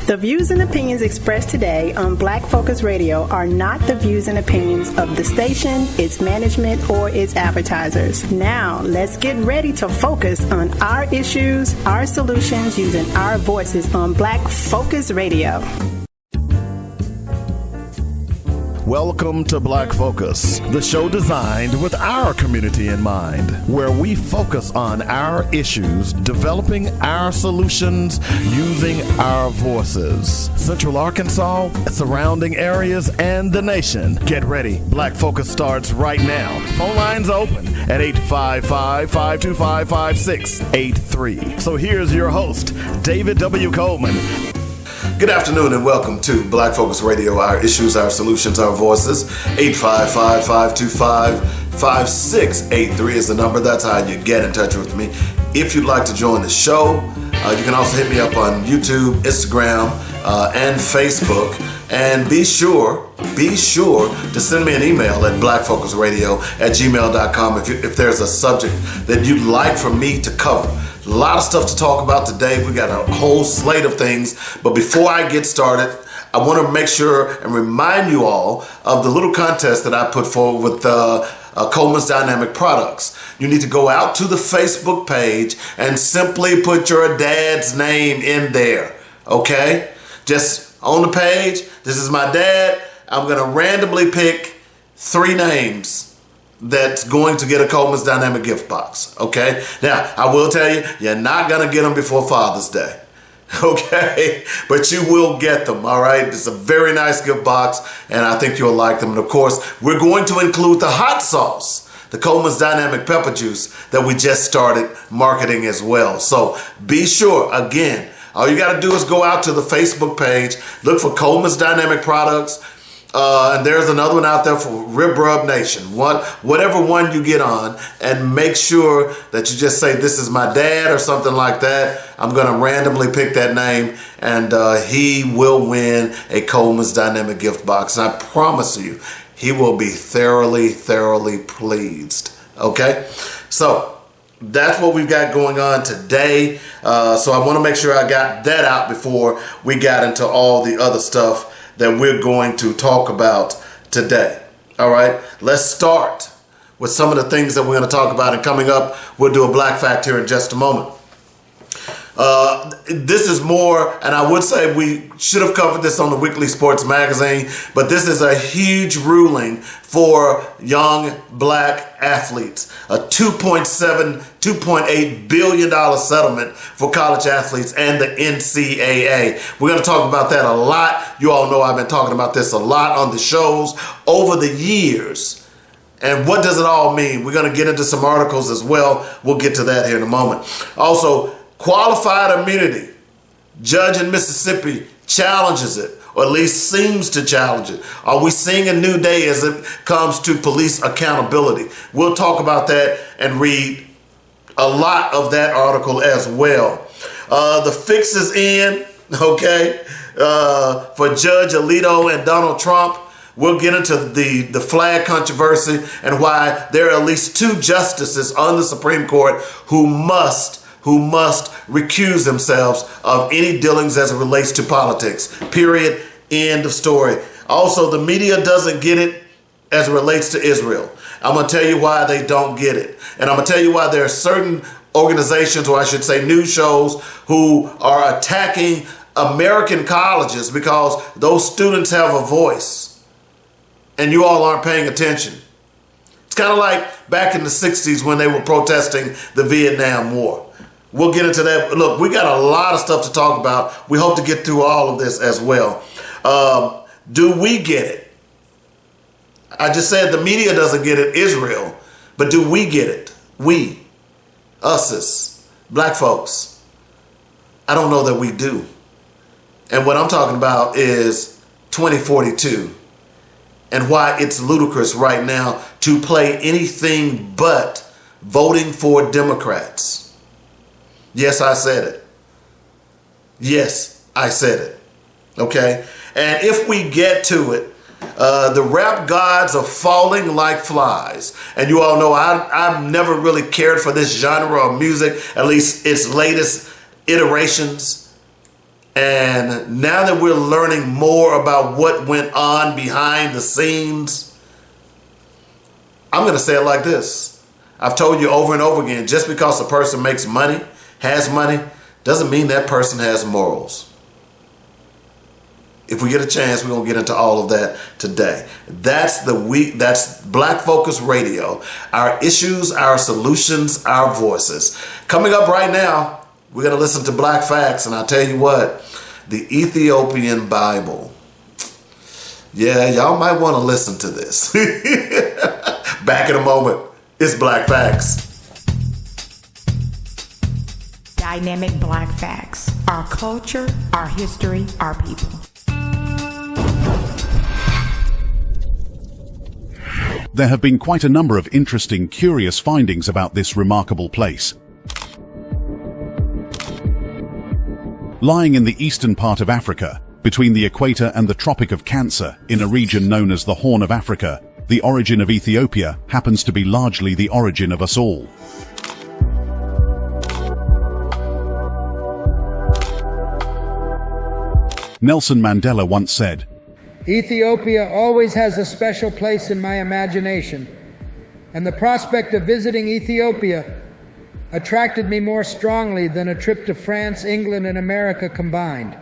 The views and opinions expressed today on Black Focus Radio are not the views and opinions of the station, its management, or its advertisers. Now, let's get ready to focus on our issues, our solutions, using our voices on Black Focus Radio. Welcome to Black Focus, the show designed with our community in mind, where we focus on our issues, developing our solutions, using our voices. Central Arkansas, surrounding areas, and the nation. Get ready. Black Focus starts right now. Phone lines open at 855-525-5683. So here's your host, David W. Coleman. Good afternoon and welcome to Black Focus Radio, our issues, our solutions, our voices. 855-525-5683 is the number. That's how you get in touch with me. If you'd like to join the show, you can also hit me up on YouTube, Instagram, and Facebook. And be sure to send me an email at blackfocusradio@gmail.com if there's a subject that you'd like for me to cover. A lot of stuff to talk about today. We got a whole slate of things. But before I get started, I want to make sure and remind you all of the little contest that I put forward with Coleman's Dynamic Products. You need to go out to the Facebook page and simply put your dad's name in there. Okay? Just on the page, this is my dad. I'm going to randomly pick 3 names that's going to get a Coleman's Dynamic gift box, okay? Now, I will tell you, you're not going to get them before Father's Day, okay? But you will get them, all right? It's a very nice gift box, and I think you'll like them. And, of course, we're going to include the hot sauce, the Coleman's Dynamic Pepper Juice that we just started marketing as well. So be sure, again, all you got to do is go out to the Facebook page, look for Coleman's Dynamic Products, and there's another one out there for Rib Rub Nation. Whatever one you get on, and make sure that you just say, this is my dad or something like that. I'm going to randomly pick that name, and he will win a Coleman's Dynamic gift box. And I promise you, he will be thoroughly pleased. Okay? So that's what we've got going on today. So I want to make sure I got that out before we got into all the other stuff that we're going to talk about today. All right, let's start with some of the things that we're going to talk about. And coming up, we'll do a Black Fact here in just a moment. This is more, and I would say we should have covered this on the Weekly Sports Magazine, but this is a huge ruling for young black athletes. A $2.8 billion settlement for college athletes and the NCAA. We're going to talk about that a lot. You all know I've been talking about this a lot on the shows over the years. And what does it all mean? We're going to get into some articles as well. We'll get to that here in a moment. Also, qualified immunity. Judge in Mississippi challenges it, or at least seems to challenge it. Are we seeing a new day as it comes to police accountability? We'll talk about that and read a lot of that article as well. The fix is in, okay, for Judge Alito and Donald Trump. We'll get into the flag controversy and why there are at least 2 justices on the Supreme Court who must recuse themselves of any dealings as it relates to politics. Period. End of story. Also, the media doesn't get it as it relates to Israel. I'm going to tell you why they don't get it. And I'm going to tell you why there are certain organizations, or I should say news shows, who are attacking American colleges because those students have a voice and you all aren't paying attention. It's kind of like back in the 60s when they were protesting the Vietnam War. We'll get into that. Look, we got a lot of stuff to talk about. We hope to get through all of this as well. Do we get it? I just said the media doesn't get it, Israel, but do we get it? We, us as black folks. I don't know that we do. And what I'm talking about is 2042 and why it's ludicrous right now to play anything but voting for Democrats. Yes, I said it. Yes, I said it. Okay? And if we get to it, the rap gods are falling like flies. And you all know I've never really cared for this genre of music, at least its latest iterations. And now that we're learning more about what went on behind the scenes, I'm going to say it like this. I've told you over and over again, just because a person makes money, has money, doesn't mean that person has morals. If we get a chance, we're going to get into all of that today. That's Black Focus Radio. Our issues, our solutions, our voices. Coming up right now, we're going to listen to Black Facts, and I'll tell you what, the Ethiopian Bible. Yeah, y'all might want to listen to this. Back in a moment. It's Black Facts. Dynamic Black Facts. Our culture, our history, our people. There have been quite a number of interesting, curious findings about this remarkable place. Lying in the eastern part of Africa, between the equator and the Tropic of Cancer, in a region known as the Horn of Africa, the origin of Ethiopia happens to be largely the origin of us all. Nelson Mandela once said, Ethiopia always has a special place in my imagination, and the prospect of visiting Ethiopia attracted me more strongly than a trip to France, England, and America combined.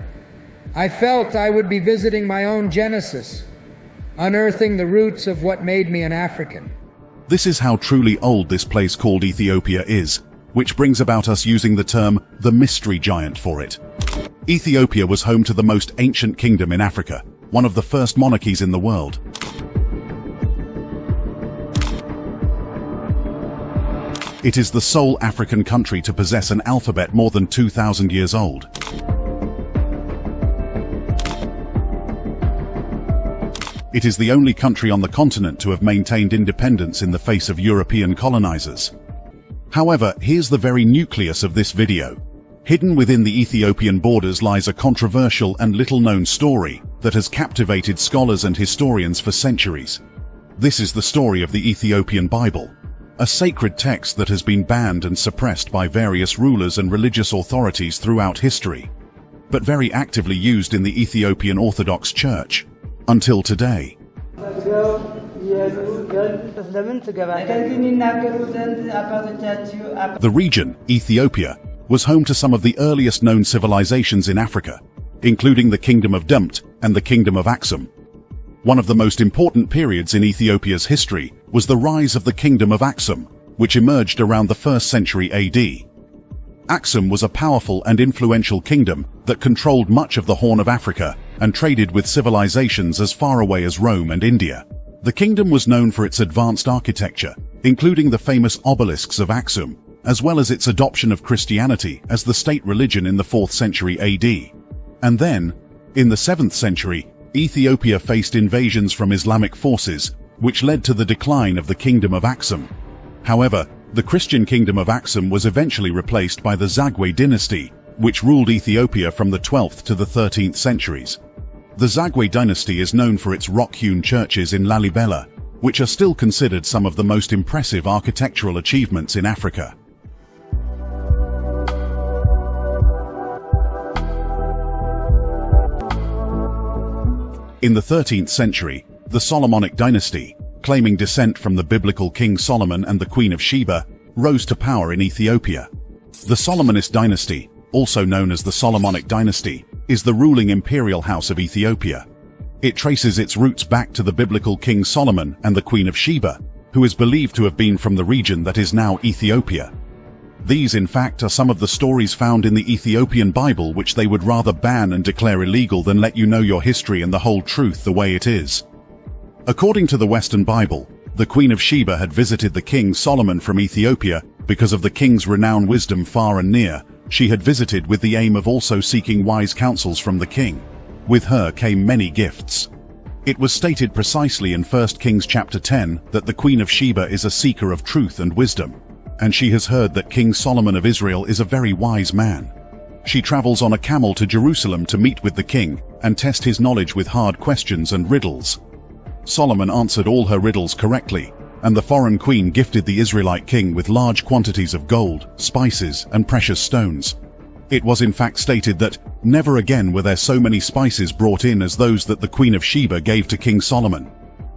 I felt I would be visiting my own genesis, unearthing the roots of what made me an African. This is how truly old this place called Ethiopia is, which brings about us using the term the mystery giant for it. Ethiopia was home to the most ancient kingdom in Africa, one of the first monarchies in the world. It is the sole African country to possess an alphabet more than 2,000 years old. It is the only country on the continent to have maintained independence in the face of European colonizers. However, here's the very nucleus of this video. Hidden within the Ethiopian borders lies a controversial and little-known story that has captivated scholars and historians for centuries. This is the story of the Ethiopian Bible, a sacred text that has been banned and suppressed by various rulers and religious authorities throughout history, but very actively used in the Ethiopian Orthodox Church, until today. The region, Ethiopia, was home to some of the earliest known civilizations in Africa, including the Kingdom of Dumt and the Kingdom of Aksum. One of the most important periods in Ethiopia's history was the rise of the Kingdom of Aksum, which emerged around the 1st century AD. Aksum was a powerful and influential kingdom that controlled much of the Horn of Africa and traded with civilizations as far away as Rome and India. The kingdom was known for its advanced architecture, including the famous obelisks of Aksum, as well as its adoption of Christianity as the state religion in the 4th century AD. And then, in the 7th century, Ethiopia faced invasions from Islamic forces, which led to the decline of the Kingdom of Aksum. However, the Christian Kingdom of Aksum was eventually replaced by the Zagwe dynasty, which ruled Ethiopia from the 12th to the 13th centuries. The Zagwe dynasty is known for its rock-hewn churches in Lalibela, which are still considered some of the most impressive architectural achievements in Africa. In the 13th century, the Solomonic dynasty, claiming descent from the biblical King Solomon and the Queen of Sheba, rose to power in Ethiopia. The Solomonist dynasty, also known as the Solomonic dynasty, is the ruling imperial house of Ethiopia. It traces its roots back to the biblical King Solomon and the Queen of Sheba, who is believed to have been from the region that is now Ethiopia. These, in fact, are some of the stories found in the Ethiopian Bible which they would rather ban and declare illegal than let you know your history and the whole truth the way it is. According to the Western Bible, the Queen of Sheba had visited the King Solomon from Ethiopia because of the king's renowned wisdom far and near. She had visited with the aim of also seeking wise counsels from the king. With her came many gifts. It was stated precisely in 1 Kings chapter 10 that the Queen of Sheba is a seeker of truth and wisdom, and she has heard that King Solomon of Israel is a very wise man. She travels on a camel to Jerusalem to meet with the king and test his knowledge with hard questions and riddles. Solomon answered all her riddles correctly, and the foreign queen gifted the Israelite king with large quantities of gold, spices, and precious stones. It was in fact stated that never again were there so many spices brought in as those that the Queen of Sheba gave to King Solomon.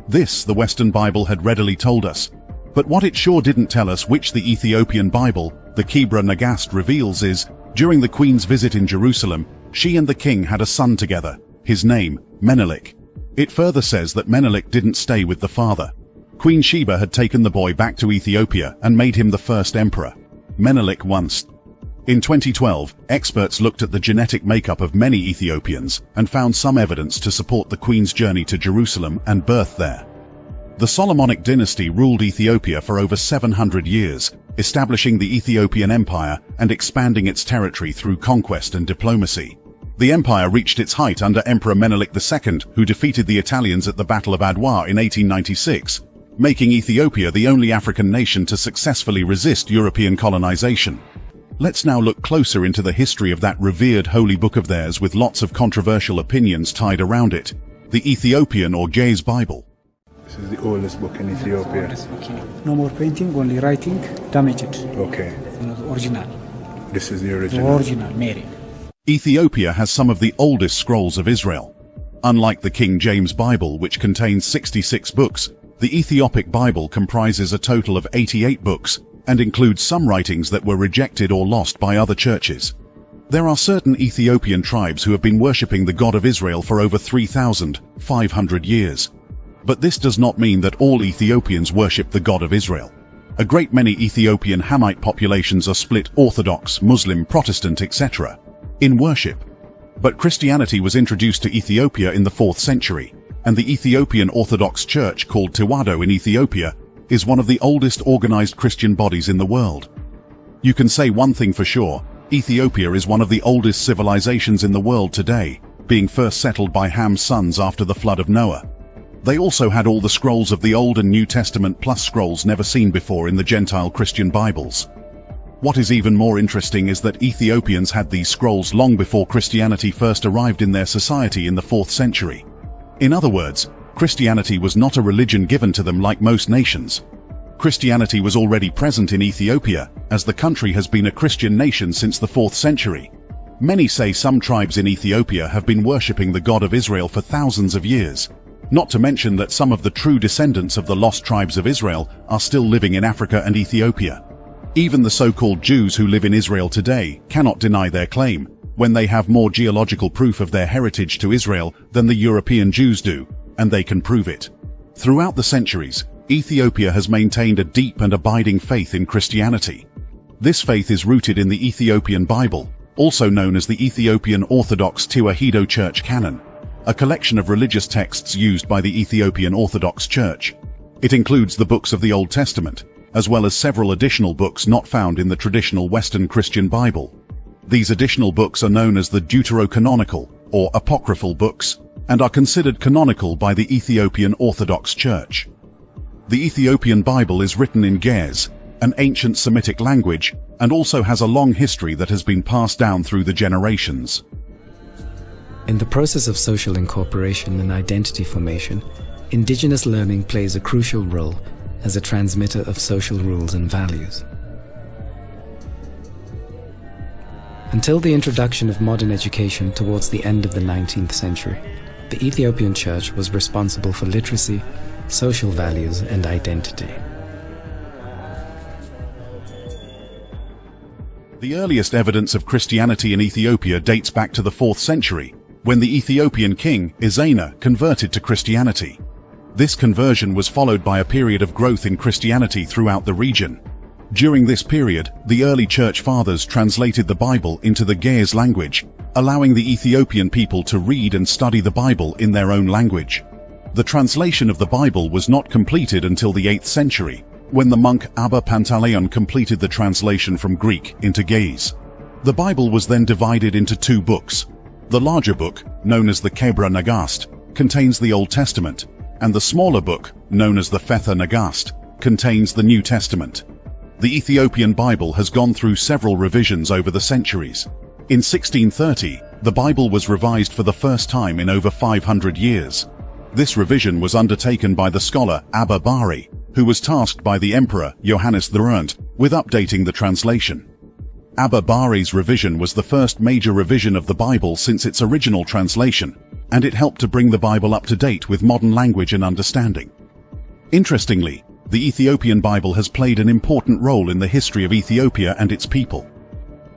This the Western Bible had readily told us. But what it sure didn't tell us, which the Ethiopian Bible, the Kebra Nagast, reveals, is, during the Queen's visit in Jerusalem, she and the king had a son together, his name, Menelik. It further says that Menelik didn't stay with the father. Queen Sheba had taken the boy back to Ethiopia and made him the first emperor. Menelik once. In 2012, experts looked at the genetic makeup of many Ethiopians and found some evidence to support the Queen's journey to Jerusalem and birth there. The Solomonic dynasty ruled Ethiopia for over 700 years, establishing the Ethiopian Empire and expanding its territory through conquest and diplomacy. The empire reached its height under Emperor Menelik II, who defeated the Italians at the Battle of Adwa in 1896, making Ethiopia the only African nation to successfully resist European colonization. Let's now look closer into the history of that revered holy book of theirs with lots of controversial opinions tied around it, the Ethiopian or Ge'ez Bible. This is the oldest book in Ethiopia. No more painting, only writing, damaged. Okay. The original. This is the The original. original, Mary. Ethiopia has some of the oldest scrolls of Israel. Unlike the King James Bible, which contains 66 books, the Ethiopic Bible comprises a total of 88 books and includes some writings that were rejected or lost by other churches. There are certain Ethiopian tribes who have been worshipping the God of Israel for over 3,500 years. But this does not mean that all Ethiopians worship the God of Israel. A great many Ethiopian Hamite populations are split Orthodox, Muslim, Protestant, etc. in worship. But Christianity was introduced to Ethiopia in the 4th century, and the Ethiopian Orthodox Church, called Tewado in Ethiopia, is one of the oldest organized Christian bodies in the world. You can say one thing for sure: Ethiopia is one of the oldest civilizations in the world today, being first settled by Ham's sons after the flood of Noah. They also had all the scrolls of the Old and New Testament plus scrolls never seen before in the Gentile Christian Bibles. What is even more interesting is that Ethiopians had these scrolls long before Christianity first arrived in their society in the 4th century. In other words, Christianity was not a religion given to them like most nations. Christianity was already present in Ethiopia, as the country has been a Christian nation since the 4th century. Many say some tribes in Ethiopia have been worshipping the God of Israel for thousands of years. Not to mention that some of the true descendants of the lost tribes of Israel are still living in Africa and Ethiopia. Even the so-called Jews who live in Israel today cannot deny their claim, when they have more geological proof of their heritage to Israel than the European Jews do, and they can prove it. Throughout the centuries, Ethiopia has maintained a deep and abiding faith in Christianity. This faith is rooted in the Ethiopian Bible, also known as the Ethiopian Orthodox Tewahedo Church Canon, a collection of religious texts used by the Ethiopian Orthodox Church. It includes the books of the Old Testament, as well as several additional books not found in the traditional Western Christian Bible. These additional books are known as the deuterocanonical, or apocryphal books, and are considered canonical by the Ethiopian Orthodox Church. The Ethiopian Bible is written in Ge'ez, an ancient Semitic language, and also has a long history that has been passed down through the generations. In the process of social incorporation and identity formation, indigenous learning plays a crucial role as a transmitter of social rules and values. Until the introduction of modern education towards the end of the 19th century, the Ethiopian Church was responsible for literacy, social values, and identity. The earliest evidence of Christianity in Ethiopia dates back to the 4th century, when the Ethiopian king, Ezana, converted to Christianity. This conversion was followed by a period of growth in Christianity throughout the region. During this period, the early church fathers translated the Bible into the Ge'ez language, allowing the Ethiopian people to read and study the Bible in their own language. The translation of the Bible was not completed until the 8th century, when the monk Abba Pantaleon completed the translation from Greek into Ge'ez. The Bible was then divided into 2 books. The larger book, known as the Kebra Nagast, contains the Old Testament, and the smaller book, known as the Fetha Nagast, contains the New Testament. The Ethiopian Bible has gone through several revisions over the centuries. In 1630, the Bible was revised for the first time in over 500 years. This revision was undertaken by the scholar Abba Bari, who was tasked by the Emperor Johannes III with updating the translation. Abba Bari's revision was the first major revision of the Bible since its original translation, and it helped to bring the Bible up to date with modern language and understanding. Interestingly, the Ethiopian Bible has played an important role in the history of Ethiopia and its people.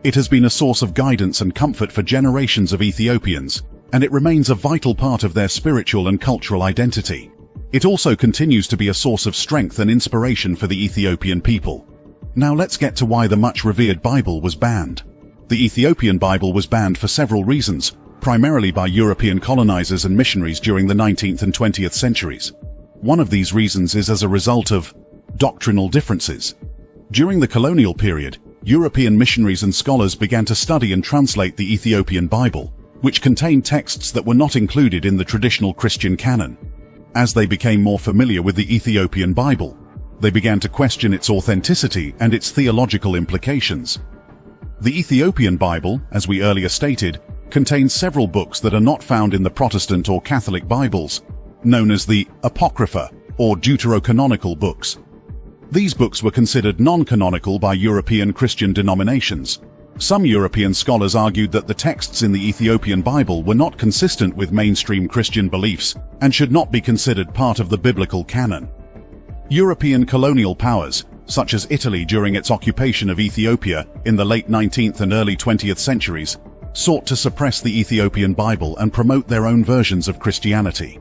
It has been a source of guidance and comfort for generations of Ethiopians, and it remains a vital part of their spiritual and cultural identity. It also continues to be a source of strength and inspiration for the Ethiopian people. Now let's get to why the much-revered Bible was banned. The Ethiopian Bible was banned for several reasons, primarily by European colonizers and missionaries during the 19th and 20th centuries. One of these reasons is as a result of doctrinal differences. During the colonial period, European missionaries and scholars began to study and translate the Ethiopian Bible, which contained texts that were not included in the traditional Christian canon. As they became more familiar with the Ethiopian Bible, they began to question its authenticity and its theological implications. The Ethiopian Bible, as we earlier stated, contains several books that are not found in the Protestant or Catholic Bibles, known as the Apocrypha or Deuterocanonical books. These books were considered non-canonical by European Christian denominations. Some European scholars argued that the texts in the Ethiopian Bible were not consistent with mainstream Christian beliefs and should not be considered part of the biblical canon. European colonial powers, such as Italy during its occupation of Ethiopia in the late 19th and early 20th centuries, sought to suppress the Ethiopian Bible and promote their own versions of Christianity.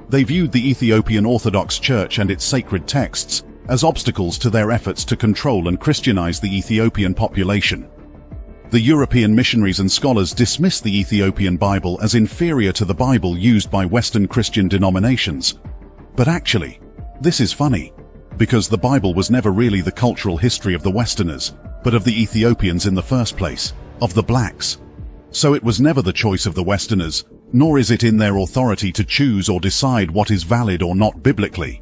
They viewed the Ethiopian Orthodox Church and its sacred texts as obstacles to their efforts to control and Christianize the Ethiopian population. The European missionaries and scholars dismissed the Ethiopian Bible as inferior to the Bible used by Western Christian denominations. But actually, this is funny, because the Bible was never really the cultural history of the Westerners, but of the Ethiopians in the first place, of the blacks. So it was never the choice of the Westerners, nor is it in their authority to choose or decide what is valid or not biblically.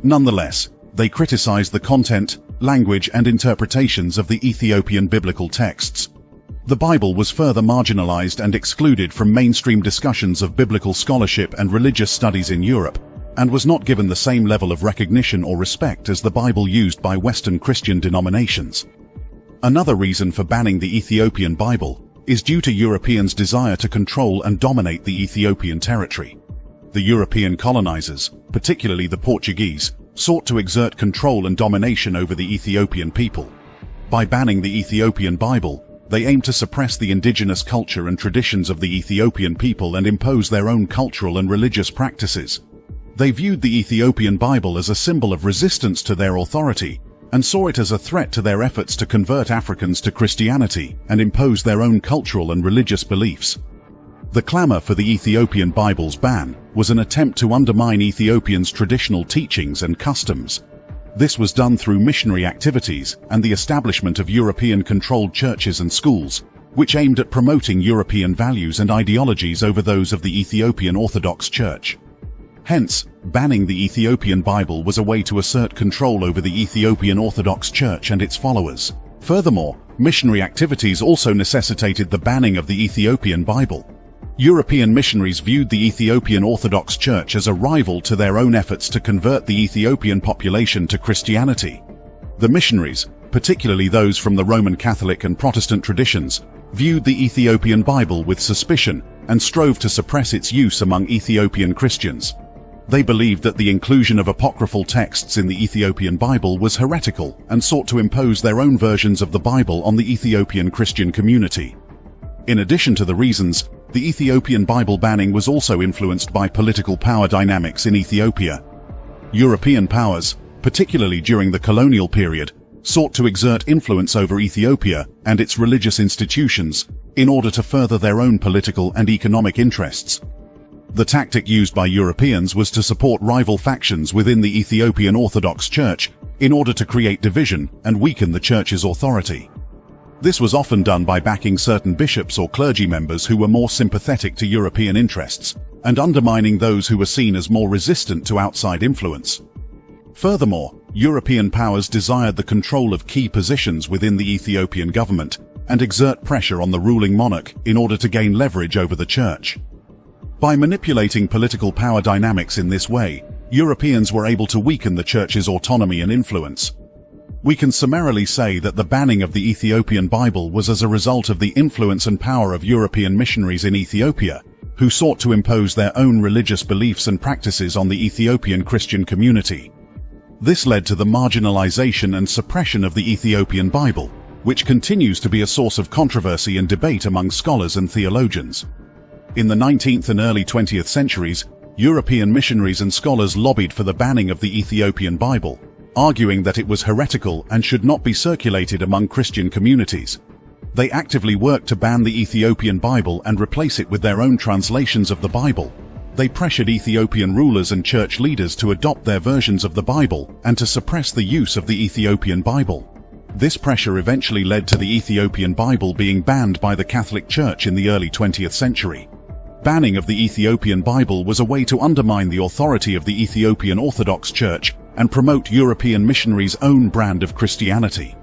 Nonetheless, they criticized the content, language, and interpretations of the Ethiopian biblical texts. The Bible was further marginalized and excluded from mainstream discussions of biblical scholarship and religious studies in Europe, and was not given the same level of recognition or respect as the Bible used by Western Christian denominations. Another reason for banning the Ethiopian Bible is due to Europeans' desire to control and dominate the Ethiopian territory. The European colonizers, particularly the Portuguese, sought to exert control and domination over the Ethiopian people. By banning the Ethiopian Bible, they aimed to suppress the indigenous culture and traditions of the Ethiopian people and impose their own cultural and religious practices. They viewed the Ethiopian Bible as a symbol of resistance to their authority and saw it as a threat to their efforts to convert Africans to Christianity and impose their own cultural and religious beliefs. The clamor for the Ethiopian Bible's ban was an attempt to undermine Ethiopians' traditional teachings and customs. This was done through missionary activities and the establishment of European-controlled churches and schools, which aimed at promoting European values and ideologies over those of the Ethiopian Orthodox Church. Hence, banning the Ethiopian Bible was a way to assert control over the Ethiopian Orthodox Church and its followers. Furthermore, missionary activities also necessitated the banning of the Ethiopian Bible. European missionaries viewed the Ethiopian Orthodox Church as a rival to their own efforts to convert the Ethiopian population to Christianity. The missionaries, particularly those from the Roman Catholic and Protestant traditions, viewed the Ethiopian Bible with suspicion and strove to suppress its use among Ethiopian Christians. They believed that the inclusion of apocryphal texts in the Ethiopian Bible was heretical and sought to impose their own versions of the Bible on the Ethiopian Christian community. In addition to the reasons, the Ethiopian Bible banning was also influenced by political power dynamics in Ethiopia. European powers, particularly during the colonial period, sought to exert influence over Ethiopia and its religious institutions in order to further their own political and economic interests. The tactic used by Europeans was to support rival factions within the Ethiopian Orthodox Church in order to create division and weaken the church's authority. This was often done by backing certain bishops or clergy members who were more sympathetic to European interests and undermining those who were seen as more resistant to outside influence. Furthermore, European powers desired the control of key positions within the Ethiopian government and exert pressure on the ruling monarch in order to gain leverage over the church. By manipulating political power dynamics in this way, Europeans were able to weaken the church's autonomy and influence. We can summarily say that the banning of the Ethiopian Bible was as a result of the influence and power of European missionaries in Ethiopia, who sought to impose their own religious beliefs and practices on the Ethiopian Christian community. This led to the marginalization and suppression of the Ethiopian Bible, which continues to be a source of controversy and debate among scholars and theologians. In the 19th and early 20th centuries, European missionaries and scholars lobbied for the banning of the Ethiopian Bible, arguing that it was heretical and should not be circulated among Christian communities. They actively worked to ban the Ethiopian Bible and replace it with their own translations of the Bible. They pressured Ethiopian rulers and church leaders to adopt their versions of the Bible and to suppress the use of the Ethiopian Bible. This pressure eventually led to the Ethiopian Bible being banned by the Catholic Church in the early 20th century. Banning of the Ethiopian Bible was a way to undermine the authority of the Ethiopian Orthodox Church and promote European missionaries' own brand of Christianity.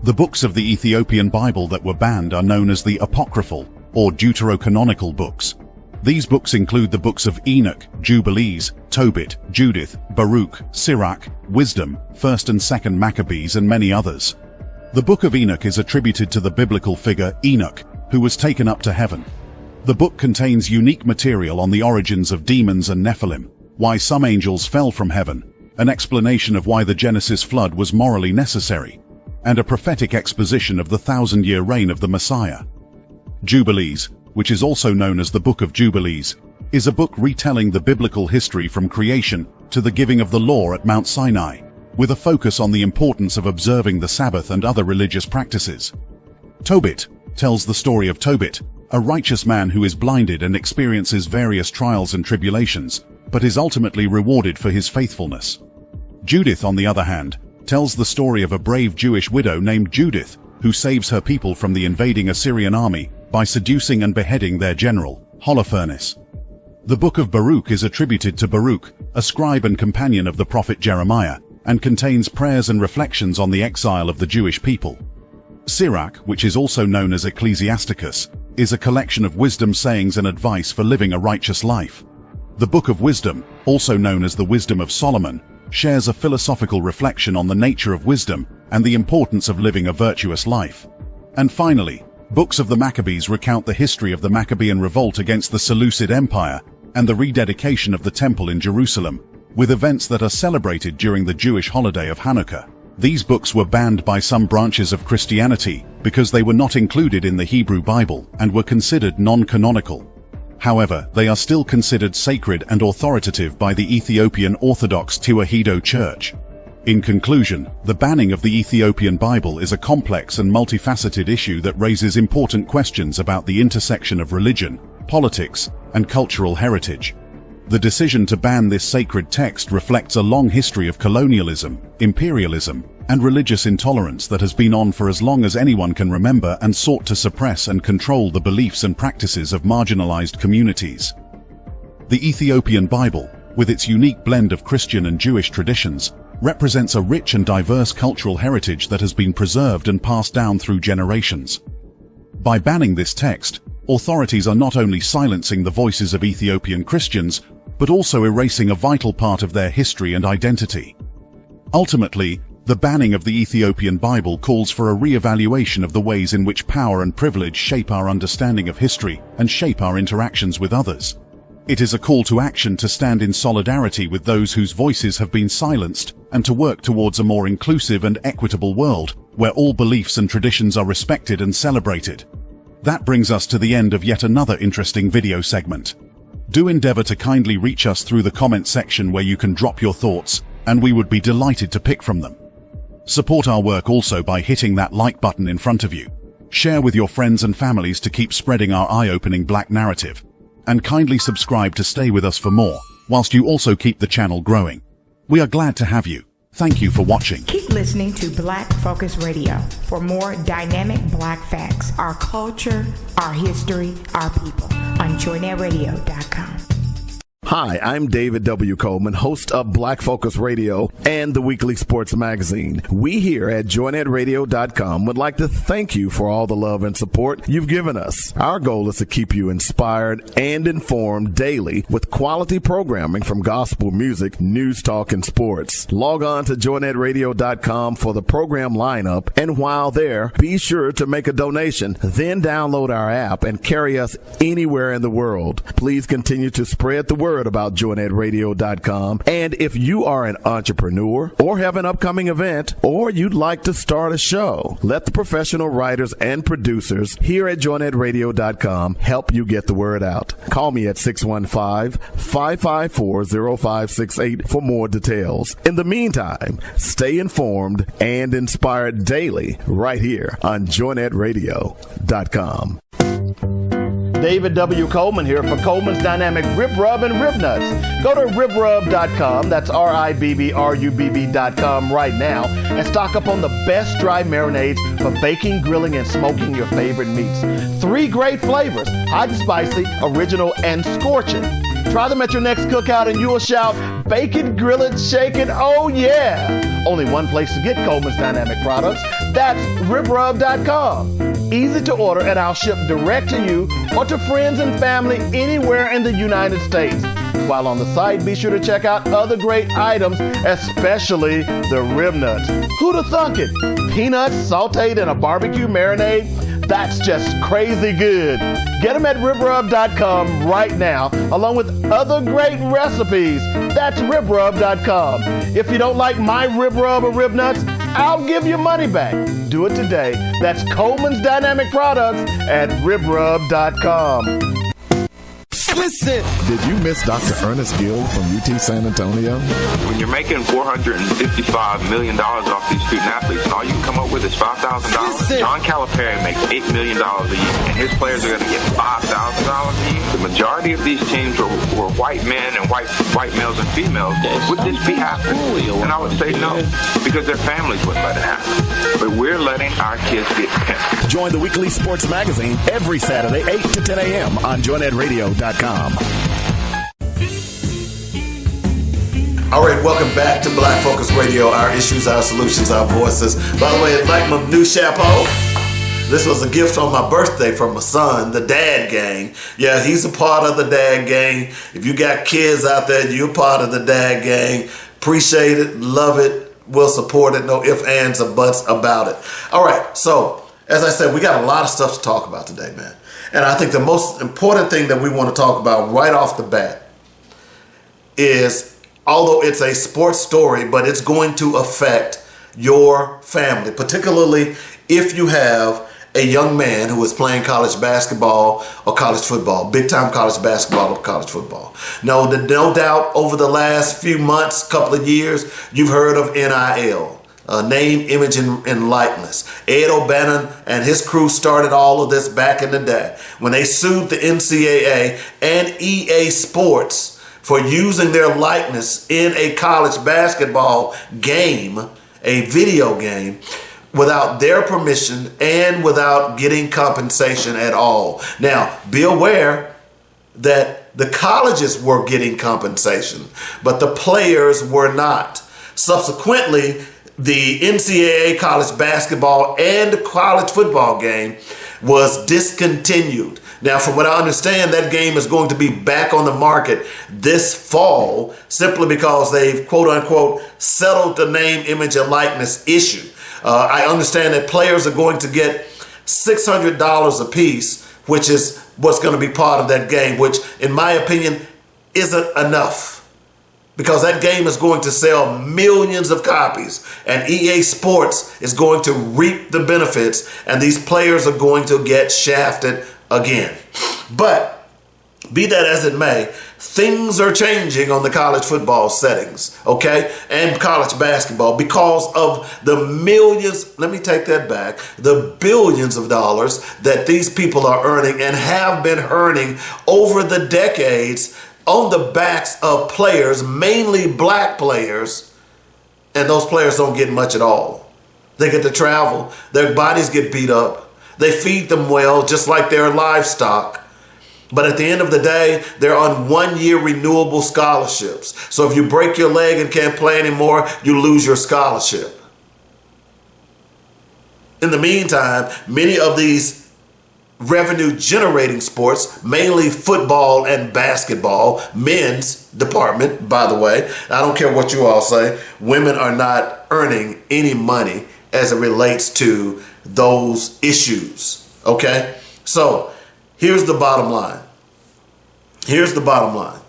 The books of the Ethiopian Bible that were banned are known as the apocryphal or deuterocanonical books. These books include the books of Enoch, Jubilees, Tobit, Judith, Baruch, Sirach, Wisdom, 1st and 2nd Maccabees, and many others. The book of Enoch is attributed to the biblical figure Enoch, who was taken up to heaven. The book contains unique material on the origins of demons and Nephilim, why some angels fell from heaven, an explanation of why the Genesis flood was morally necessary, and a prophetic exposition of the 1,000-year reign of the Messiah. Jubilees, which is also known as the Book of Jubilees, is a book retelling the biblical history from creation to the giving of the law at Mount Sinai, with a focus on the importance of observing the Sabbath and other religious practices. Tobit tells the story of Tobit, a righteous man who is blinded and experiences various trials and tribulations, but is ultimately rewarded for his faithfulness. Judith, on the other hand, tells the story of a brave Jewish widow named Judith, who saves her people from the invading Assyrian army by seducing and beheading their general, Holofernes. The book of Baruch is attributed to Baruch, a scribe and companion of the prophet Jeremiah, and contains prayers and reflections on the exile of the Jewish people. Sirach, which is also known as Ecclesiasticus, is a collection of wisdom sayings and advice for living a righteous life. The Book of Wisdom, also known as the Wisdom of Solomon, shares a philosophical reflection on the nature of wisdom and the importance of living a virtuous life. And finally, books of the Maccabees recount the history of the Maccabean revolt against the Seleucid Empire and the rededication of the Temple in Jerusalem, with events that are celebrated during the Jewish holiday of Hanukkah. These books were banned by some branches of Christianity because they were not included in the Hebrew Bible and were considered non-canonical. However, they are still considered sacred and authoritative by the Ethiopian Orthodox Tewahedo Church. In conclusion, the banning of the Ethiopian Bible is a complex and multifaceted issue that raises important questions about the intersection of religion, politics, and cultural heritage. The decision to ban this sacred text reflects a long history of colonialism, imperialism, and religious intolerance that has been on for as long as anyone can remember and sought to suppress and control the beliefs and practices of marginalized communities. The Ethiopian Bible, with its unique blend of Christian and Jewish traditions, represents a rich and diverse cultural heritage that has been preserved and passed down through generations. By banning this text, authorities are not only silencing the voices of Ethiopian Christians, but also erasing a vital part of their history and identity. Ultimately, the banning of the Ethiopian Bible calls for a re-evaluation of the ways in which power and privilege shape our understanding of history and shape our interactions with others. It is a call to action to stand in solidarity with those whose voices have been silenced and to work towards a more inclusive and equitable world where all beliefs and traditions are respected and celebrated. That brings us to the end of yet another interesting video segment. Do endeavor to kindly reach us through the comment section where you can drop your thoughts, and we would be delighted to pick from them. Support our work also by hitting that like button in front of you. Share with your friends and families to keep spreading our eye-opening black narrative. And kindly subscribe to stay with us for more, whilst you also keep the channel growing. We are glad to have you. Thank you for watching. Keep listening to Black Focus Radio for more dynamic black facts, our culture, our history, our people on JoynetRadio.com. Hi, I'm David W. Coleman, host of Black Focus Radio and the weekly sports magazine. We here at JoynetRadio.com would like to thank you for all the love and support you've given us. Our goal is to keep you inspired and informed daily with quality programming from gospel music, news, talk, and sports. Log on to JoynetRadio.com for the program lineup, and while there, be sure to make a donation. Then download our app and carry us anywhere in the world. Please continue to spread the word about JoynetRadio.com. And if you are an entrepreneur or have an upcoming event or you'd like to start a show, let the professional writers and producers here at JoynetRadio.com help you get the word out. Call me at 615-554-0568 for more details. In the meantime, stay informed and inspired daily right here on JoynetRadio.com. David W. Coleman here for Coleman's Dynamic Rib Rub and Rib Nuts. Go to ribrub.com, that's RIBBRUBB.com right now, and stock up on the best dry marinades for baking, grilling, and smoking your favorite meats. 3 great flavors, hot and spicy, original, and scorching. Try them at your next cookout and you will shout, bake it, grill it, shake it, oh yeah! Only one place to get Coleman's Dynamic products, that's ribrub.com. Easy to order, and I'll ship direct to you or to friends and family anywhere in the United States. While on the site, be sure to check out other great items, especially the rib nuts. Who'd have thunk it? Peanuts sauteed in a barbecue marinade? That's just crazy good. Get them at ribrub.com right now, along with other great recipes. That's ribrub.com. If you don't like my rib rub or rib nuts, I'll give you money back. Do it today. That's Coleman's Dynamic Products at ribrub.com. Listen! Did you miss Dr. Ernest Gill from UT San Antonio? When you're making $455 million off these student athletes and all you can come up with is $5,000, John Calipari makes $8 million a year, and his players are going to get $5,000 a year. The majority of these teams were white men and white males and females. Would this be happening? And I would say no, because their families wouldn't let it happen. But we're letting our kids get pimped. Join the weekly sports magazine every Saturday, 8 to 10 a.m. on JoynetRadio.com. All right, welcome back to Black Focus Radio, our issues, our solutions, our voices. By the way, I'd like my new chapeau. This was a gift on my birthday from my son, the Dad Gang. Yeah, he's a part of the Dad Gang. If you got kids out there, you're part of the Dad Gang. Appreciate it, love it, we'll support it. No ifs, ands, or buts about it. All right, so as I said, we got a lot of stuff to talk about today, man. And I think the most important thing that we want to talk about right off the bat is, although it's a sports story, but it's going to affect your family, particularly if you have a young man who is playing college basketball or college football, big-time college basketball or college football. No doubt over the last few months, couple of years, you've heard of NIL. Name, image, and likeness. Ed O'Bannon and his crew started all of this back in the day when they sued the NCAA and EA Sports for using their likeness in a college basketball game, a video game, without their permission and without getting compensation at all. Now, be aware that the colleges were getting compensation, but the players were not. Subsequently, the NCAA college basketball and college football game was discontinued. Now, from what I understand, that game is going to be back on the market this fall simply because they've, quote unquote, settled the name, image, and likeness issue. I understand that players are going to get $600 a piece, which is what's going to be part of that game, which, in my opinion, isn't enough. Because that game is going to sell millions of copies, and EA Sports is going to reap the benefits, and these players are going to get shafted again. But be that as it may, things are changing on the college football settings, okay, and college basketball because of the millions, let me take that back, the billions of dollars that these people are earning and have been earning over the decades on the backs of players, mainly black players, and those players don't get much at all. They get to travel, their bodies get beat up, they feed them well just like their livestock, But at the end of the day, they're on 1-year renewable scholarships. So if you break your leg and can't play anymore, you lose your scholarship. In the meantime, many of these revenue generating sports, mainly football and basketball, men's department, by the way, I don't care what you all say, women are not earning any money as it relates to those issues. Okay? So here's the bottom line. Here's the bottom line.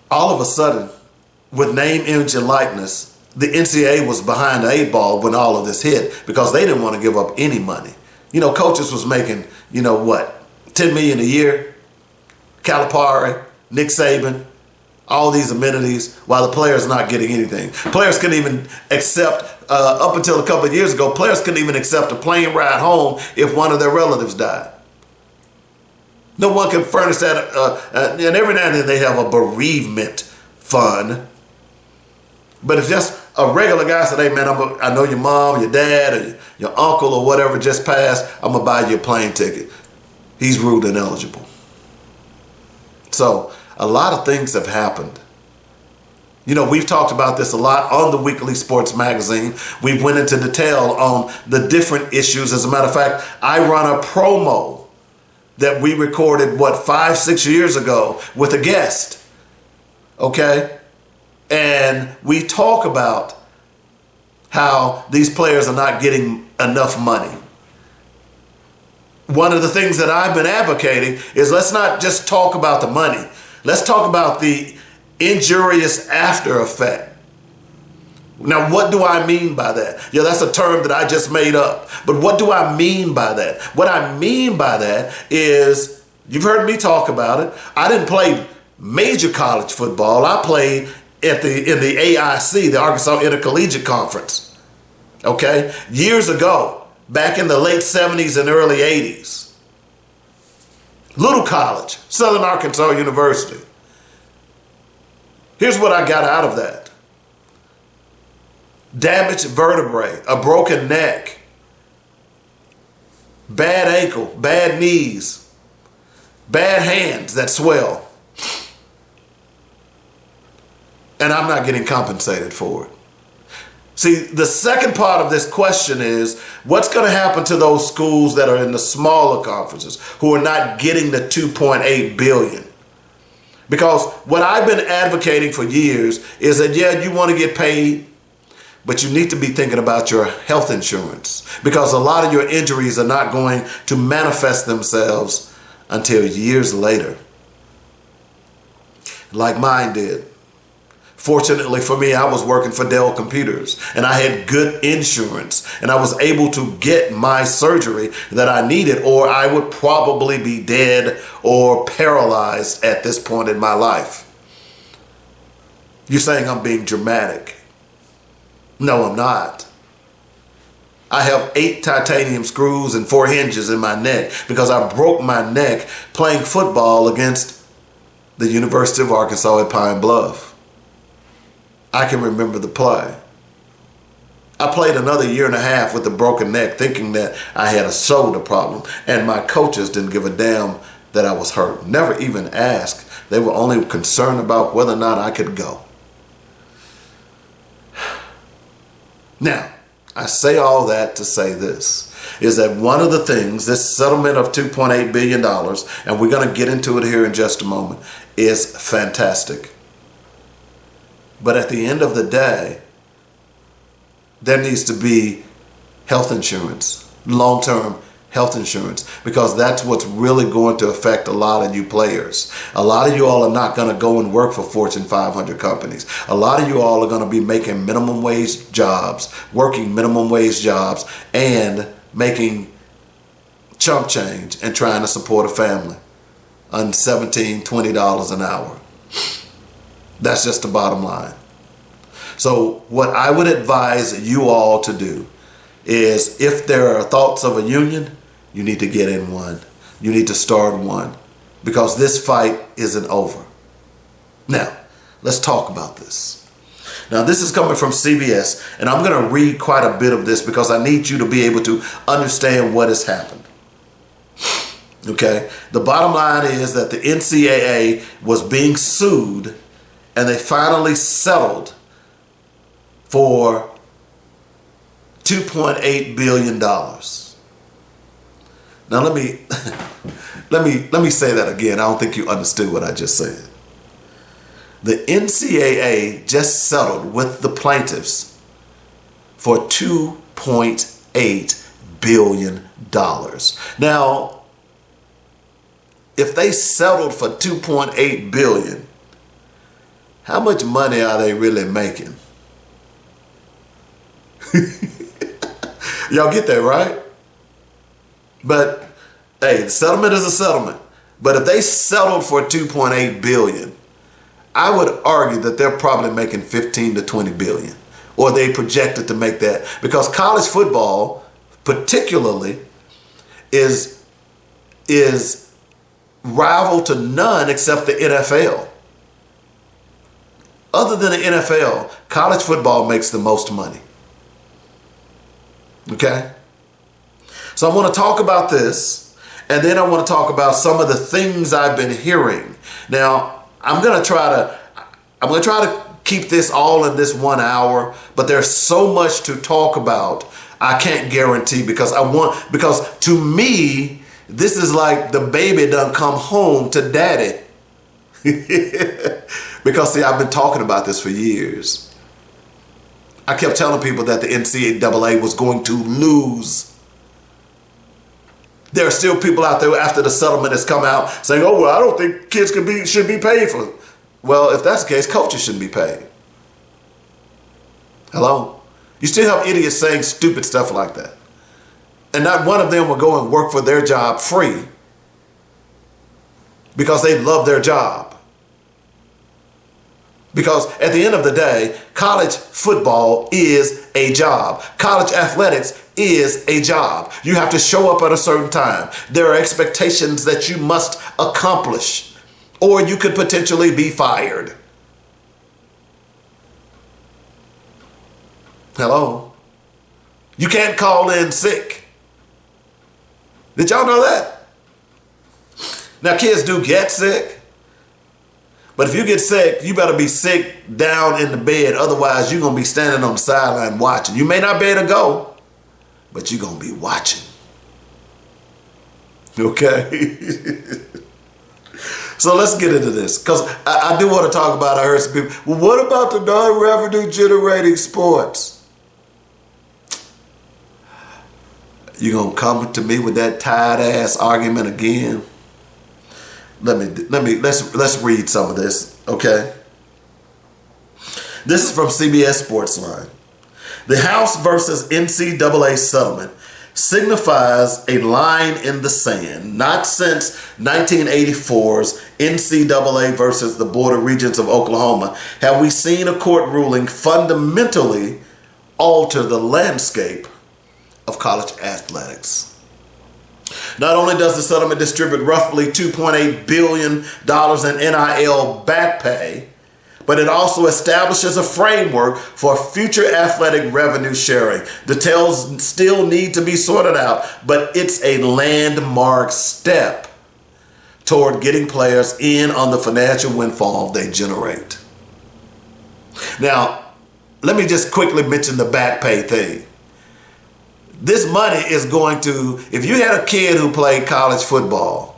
All of a sudden, with name, image, and likeness, the NCAA was behind the 8 ball when all of this hit because they didn't want to give up any money. You know, coaches was making, $10 million a year. Calipari, Nick Saban, all these amenities, while the players not getting anything. Players couldn't even accept, up until a couple of years ago, players couldn't even accept a plane ride home if one of their relatives died. No one can furnish that, and every now and then they have a bereavement fund. But if just a regular guy said, hey man, I know your mom, your dad, or your uncle or whatever just passed, I'm going to buy you a plane ticket. He's ruled ineligible. So a lot of things have happened. We've talked about this a lot on the Weekly Sports Magazine. We've went into detail on the different issues. As a matter of fact, I run a promo that we recorded, 5-6 years ago with a guest. Okay? And we talk about how these players are not getting enough money. One of the things that I've been advocating is let's not just talk about the money. Let's talk about the injurious after effect. Now, what do I mean by that? Yeah, that's a term that I just made up. But what do I mean by that? What I mean by that is, you've heard me talk about it. I didn't play major college football. I played in the AIC, the Arkansas Intercollegiate Conference. Okay? Years ago, back in the late 70s and early 80s. Little college, Southern Arkansas University. Here's what I got out of that. Damaged vertebrae, a broken neck, bad ankle, bad knees, bad hands that swell. And I'm not getting compensated for it. See, the second part of this question is, what's going to happen to those schools that are in the smaller conferences who are not getting the $2.8 billion? Because what I've been advocating for years is that, yeah, you want to get paid, but you need to be thinking about your health insurance, because a lot of your injuries are not going to manifest themselves until years later, like mine did. Fortunately for me, I was working for Dell Computers and I had good insurance and I was able to get my surgery that I needed, or I would probably be dead or paralyzed at this point in my life. You're saying I'm being dramatic. No, I'm not. I have 8 titanium screws and 4 hinges in my neck because I broke my neck playing football against the University of Arkansas at Pine Bluff. I can remember the play. I played another 1.5 years with a broken neck thinking that I had a shoulder problem, and my coaches didn't give a damn that I was hurt. Never even asked. They were only concerned about whether or not I could go. Now, I say all that to say this, is that one of the things, this settlement of $2.8 billion, and we're going to get into it here in just a moment, is fantastic. But at the end of the day, there needs to be health insurance, long-term health insurance, because that's what's really going to affect a lot of you players. A lot of you all are not going to go and work for Fortune 500 companies. A lot of you all are going to be making minimum wage jobs, working minimum wage jobs, and making chump change and trying to support a family on $17, $20 an hour. That's just the bottom line. So what I would advise you all to do is, if there are thoughts of a union, you need to get in one. You need to start one, because this fight isn't over. Now, let's talk about this. Now, this is coming from CBS, and I'm going to read quite a bit of this because I need you to be able to understand what has happened. Okay, the bottom line is that the NCAA was being sued, and they finally settled for $2.8 billion. Now let me say that again. I don't think you understood what I just said. The NCAA just settled with the plaintiffs for $2.8 billion. Now, if they settled for $2.8 billion, how much money are they really making? Y'all get that, right? But hey, the settlement is a settlement. But if they settled for $2.8 billion, I would argue that they're probably making $15 to $20 billion, or they projected to make that, because college football, particularly, is rival to none except the NFL. Other than the NFL, college football makes the most money. Okay? So I want to talk about this, and then I want to talk about some of the things I've been hearing. Now, I'm going to try to keep this all in this 1 hour, but there's so much to talk about. I can't guarantee, because to me, this is like the baby done come home to daddy. Because see, I've been talking about this for years. I kept telling people that the NCAA was going to lose. There are still people out there after the settlement has come out saying, oh, well, I don't think kids should be paid for it. Well, if that's the case, coaches shouldn't be paid. Hello? You still have idiots saying stupid stuff like that. And not one of them will go and work for their job free because they love their job. Because at the end of the day, college football is a job. College athletics is a job. You have to show up at a certain time. There are expectations that you must accomplish, or you could potentially be fired. Hello? You can't call in sick. Did y'all know that? Now, kids do get sick. But if you get sick, you better be sick down in the bed. Otherwise, you're going to be standing on the sideline watching. You may not be able to go, but you're going to be watching. Okay? So let's get into this. Because I do want to talk about, I heard some people, well, what about the non-revenue generating sports? You're going to come to me with that tired ass argument again? Let's read some of this, okay? This is from CBS Sportsline. The House versus NCAA settlement signifies a line in the sand. Not since 1984's NCAA versus the Board of Regents of Oklahoma have we seen a court ruling fundamentally alter the landscape of college athletics. Not only does the settlement distribute roughly $2.8 billion in NIL back pay, but it also establishes a framework for future athletic revenue sharing. Details still need to be sorted out, but it's a landmark step toward getting players in on the financial windfall they generate. Now, let me just quickly mention the back pay thing. This money is going to, if you had a kid who played college football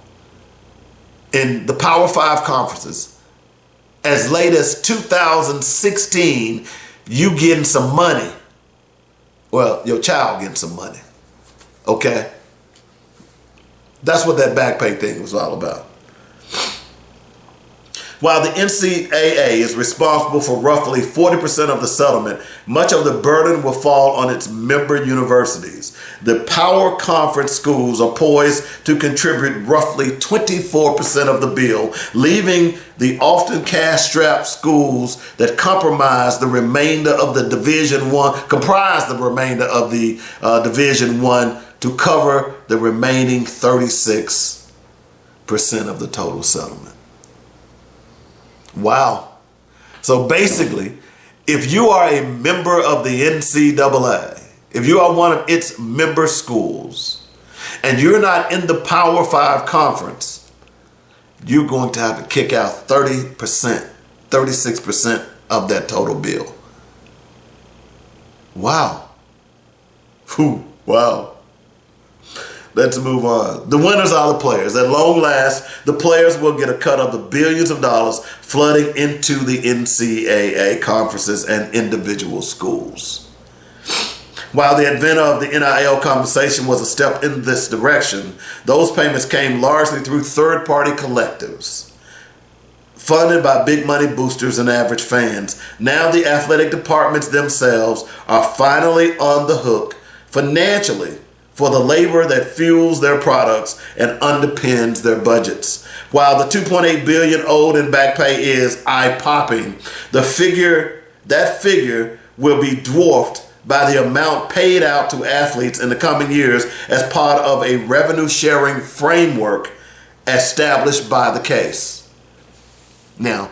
in the Power 5 conferences, as late as 2016, you getting some money. Well, your child getting some money. Okay? That's what that back pay thing was all about. While the NCAA is responsible for roughly 40% of the settlement, much of the burden will fall on its member universities. The Power Conference schools are poised to contribute roughly 24% of the bill, leaving the often cash-strapped schools that comprise the remainder of the Division I to cover the remaining 36% of the total settlement. Wow. So basically, if you are a member of the NCAA, if you are one of its member schools, and you're not in the Power 5 conference, you're going to have to kick out 30%, 36% of that total bill. Wow. Whew. Wow. Let's move on. The winners are the players. At long last, the players will get a cut of the billions of dollars flooding into the NCAA conferences and individual schools. While the advent of the NIL compensation was a step in this direction, those payments came largely through third-party collectives, funded by big money boosters and average fans. Now the athletic departments themselves are finally on the hook financially for the labor that fuels their products and underpins their budgets. While the $2.8 billion owed in back pay is eye-popping, that figure will be dwarfed by the amount paid out to athletes in the coming years as part of a revenue-sharing framework established by the case. Now,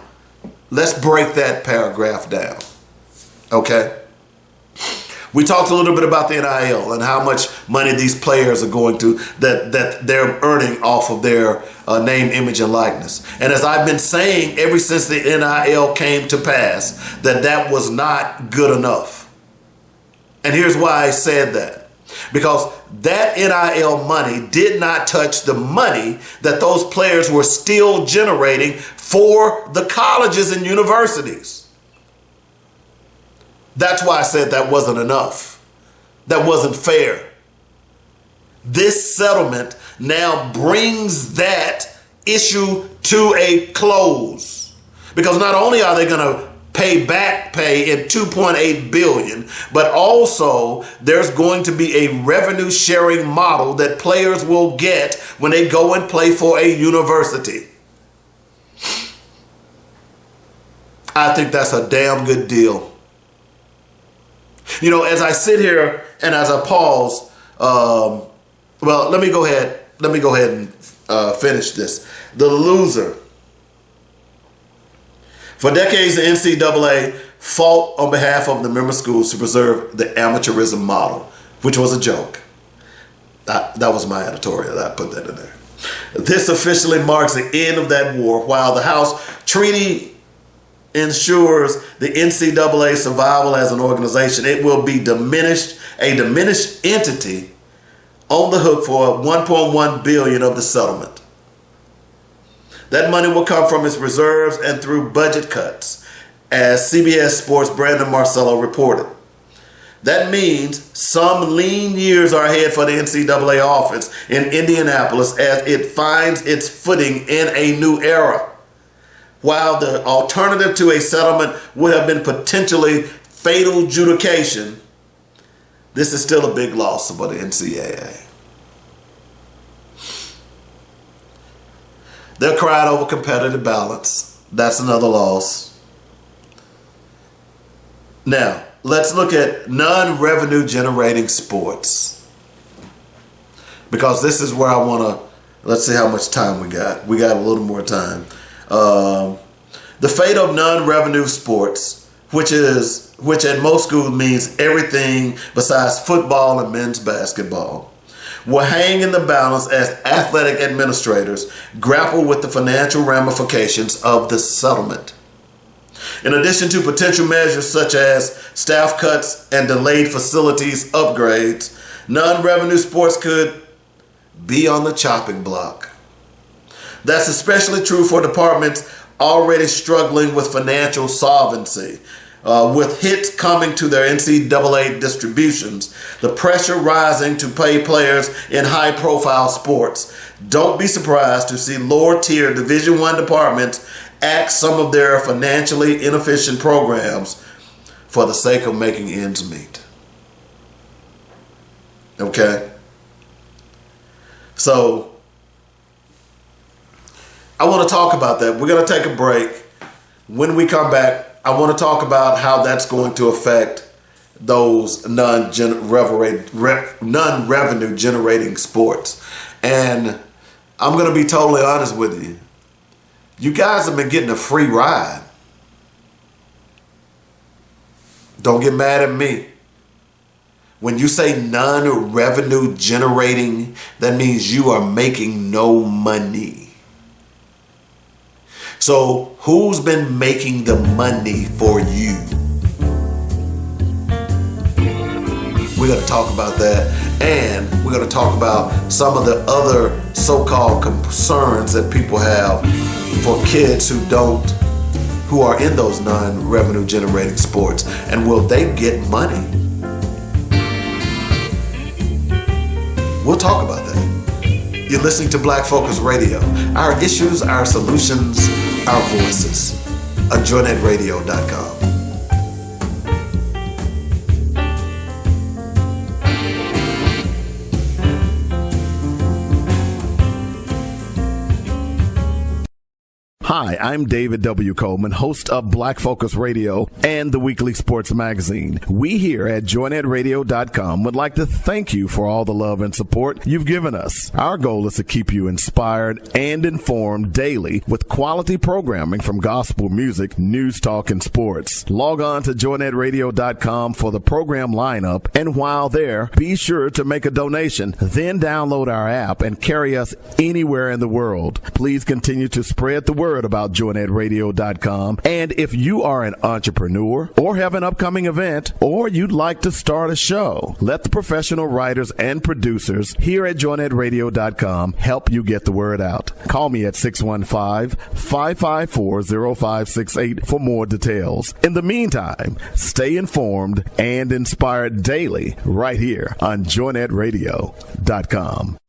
let's break that paragraph down, okay? We talked a little bit about the NIL and how much money these players are going to, that they're earning off of their name, image, and likeness. And as I've been saying ever since the NIL came to pass, that was not good enough. And here's why I said that. Because that NIL money did not touch the money that those players were still generating for the colleges and universities. That's why I said that wasn't enough. That wasn't fair. This settlement now brings that issue to a close. Because not only are they going to pay in $2.8 billion, but also there's going to be a revenue sharing model that players will get when they go and play for a university. I think that's a damn good deal. You know, as I sit here and as I pause, well, let me go ahead and finish this. The loser. For decades, the NCAA fought on behalf of the member schools to preserve the amateurism model, which was a joke. That was my editorial. I put that in there. This officially marks the end of that war, while the House Treaty ensures the NCAA survival as an organization. It will be a diminished entity on the hook for $1.1 billion of the settlement. That money will come from its reserves and through budget cuts, as CBS Sports' Brandon Marcello reported. That means some lean years are ahead for the NCAA office in Indianapolis as it finds its footing in a new era. While the alternative to a settlement would have been potentially fatal adjudication, this is still a big loss for the NCAA. They're crying over competitive balance. That's another loss. Now, let's look at non-revenue generating sports. Because this is where I want to, let's see how much time we got. We got a little more time. The fate of non-revenue sports, which at most schools means everything besides football and men's basketball, will hang in the balance as athletic administrators grapple with the financial ramifications of the settlement. In addition to potential measures such as staff cuts and delayed facilities upgrades, non-revenue sports could be on the chopping block. That's especially true for departments already struggling with financial solvency. With hits coming to their NCAA distributions, the pressure rising to pay players in high-profile sports, don't be surprised to see lower-tier Division I departments axe some of their financially inefficient programs for the sake of making ends meet. Okay? So, I want to talk about that. We're going to take a break. When we come back, I want to talk about how that's going to affect those non-revenue generating sports. And I'm going to be totally honest with you. You guys have been getting a free ride. Don't get mad at me. When you say non-revenue generating, that means you are making no money. So who's been making the money for you? We're going to talk about that, and we're going to talk about some of the other so-called concerns that people have for kids who are in those non-revenue generating sports, and will they get money? We'll talk about that. You're listening to Black Focus Radio. Our issues, our solutions, our voices. On JoynetRadio.com. Hi, I'm David W. Coleman, host of Black Focus Radio and the weekly sports magazine. We here at JoynetRadio.com would like to thank you for all the love and support you've given us. Our goal is to keep you inspired and informed daily with quality programming from gospel music, news, talk, and sports. Log on to JoynetRadio.com for the program lineup, and while there, be sure to make a donation. Then download our app and carry us anywhere in the world. Please continue to spread the word about JoynetRadio.com. And if you are an entrepreneur or have an upcoming event or you'd like to start a show, let the professional writers and producers here at JoynetRadio.com help you get the word out. Call me at 615-554-0568 for more details. In the meantime, stay informed and inspired daily right here on JoynetRadio.com.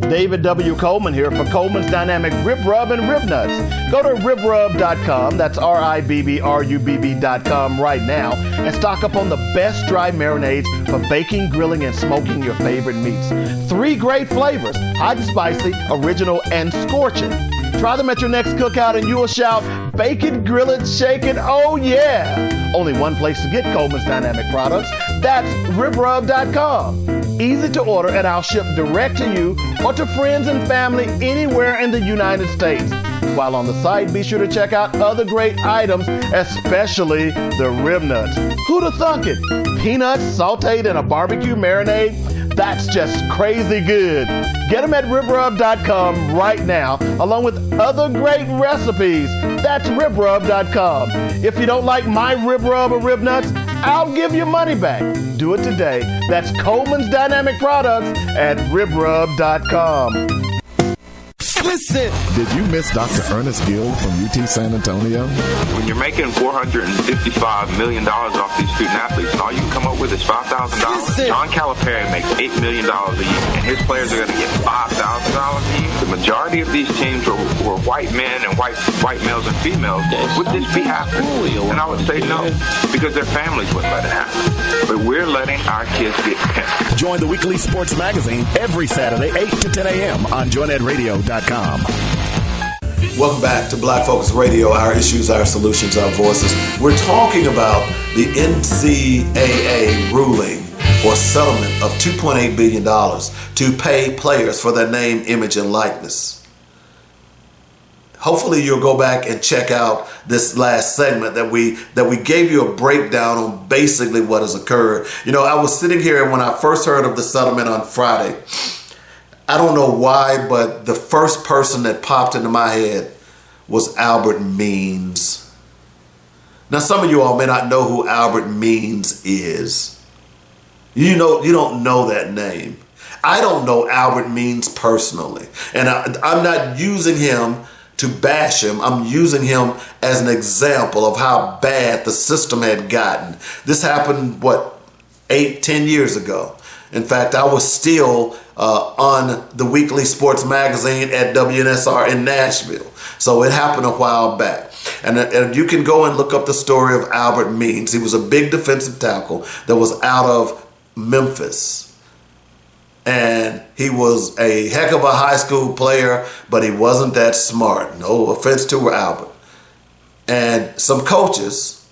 David W. Coleman here for Coleman's Dynamic Rib Rub and Rib Nuts. Go to ribrub.com, that's RIBBRUBB.com right now, and stock up on the best dry marinades for baking, grilling, and smoking your favorite meats. 3 great flavors, hot and spicy, original, and scorching. Try them at your next cookout and you'll shout, bake it, grill it, shake it, oh yeah! Only one place to get Coleman's Dynamic products, that's ribrub.com. Easy to order, and I'll ship direct to you or to friends and family anywhere in the United States. While on the site, be sure to check out other great items, especially the rib nuts. Who'd have thunk it? Peanuts sauteed in a barbecue marinade? That's just crazy good. Get them at ribrub.com right now, along with other great recipes. That's ribrub.com. If you don't like my rib rub or rib nuts, I'll give you money back. Do it today. That's Coleman's Dynamic Products at ribrub.com. Listen! Did you miss Dr. Ernest Gill from UT San Antonio? When you're making $455 million off these student athletes and all you can come up with is $5,000, John Calipari makes $8 million a year, and his players are going to get $5,000 a year. The majority of these teams were white men and white males and females. Would this be happening? And I would say no, because their families wouldn't let it happen. But we're letting our kids get pimped. Join the weekly sports magazine every Saturday, 8 to 10 a.m. on JoynetRadio.com. Welcome back to Black Focus Radio, our issues, our solutions, our voices. We're talking about the NCAA ruling or settlement of $2.8 billion to pay players for their name, image, and likeness. Hopefully you'll go back and check out this last segment that we gave you a breakdown on basically what has occurred. You know, I was sitting here when I first heard of the settlement on Friday. I don't know why, but the first person that popped into my head was Albert Means. Now, some of you all may not know who Albert Means is. You don't know that name. I don't know Albert Means personally, and I'm not using him to bash him. I'm using him as an example of how bad the system had gotten. This happened, 8-10 years ago. In fact, I was still on the weekly sports magazine at WNSR in Nashville. So it happened a while back. And you can go and look up the story of Albert Means. He was a big defensive tackle that was out of Memphis. And he was a heck of a high school player, but he wasn't that smart. No offense to Albert. And some coaches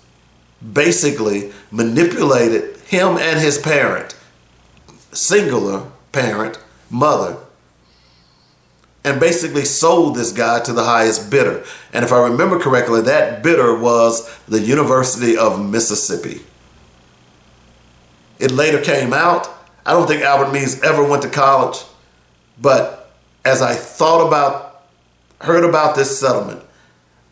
basically manipulated him and his parent, singular parent, mother, and basically sold this guy to the highest bidder. And if I remember correctly, that bidder was the University of Mississippi. It later came out. I don't think Albert Means ever went to college. But as I heard about this settlement,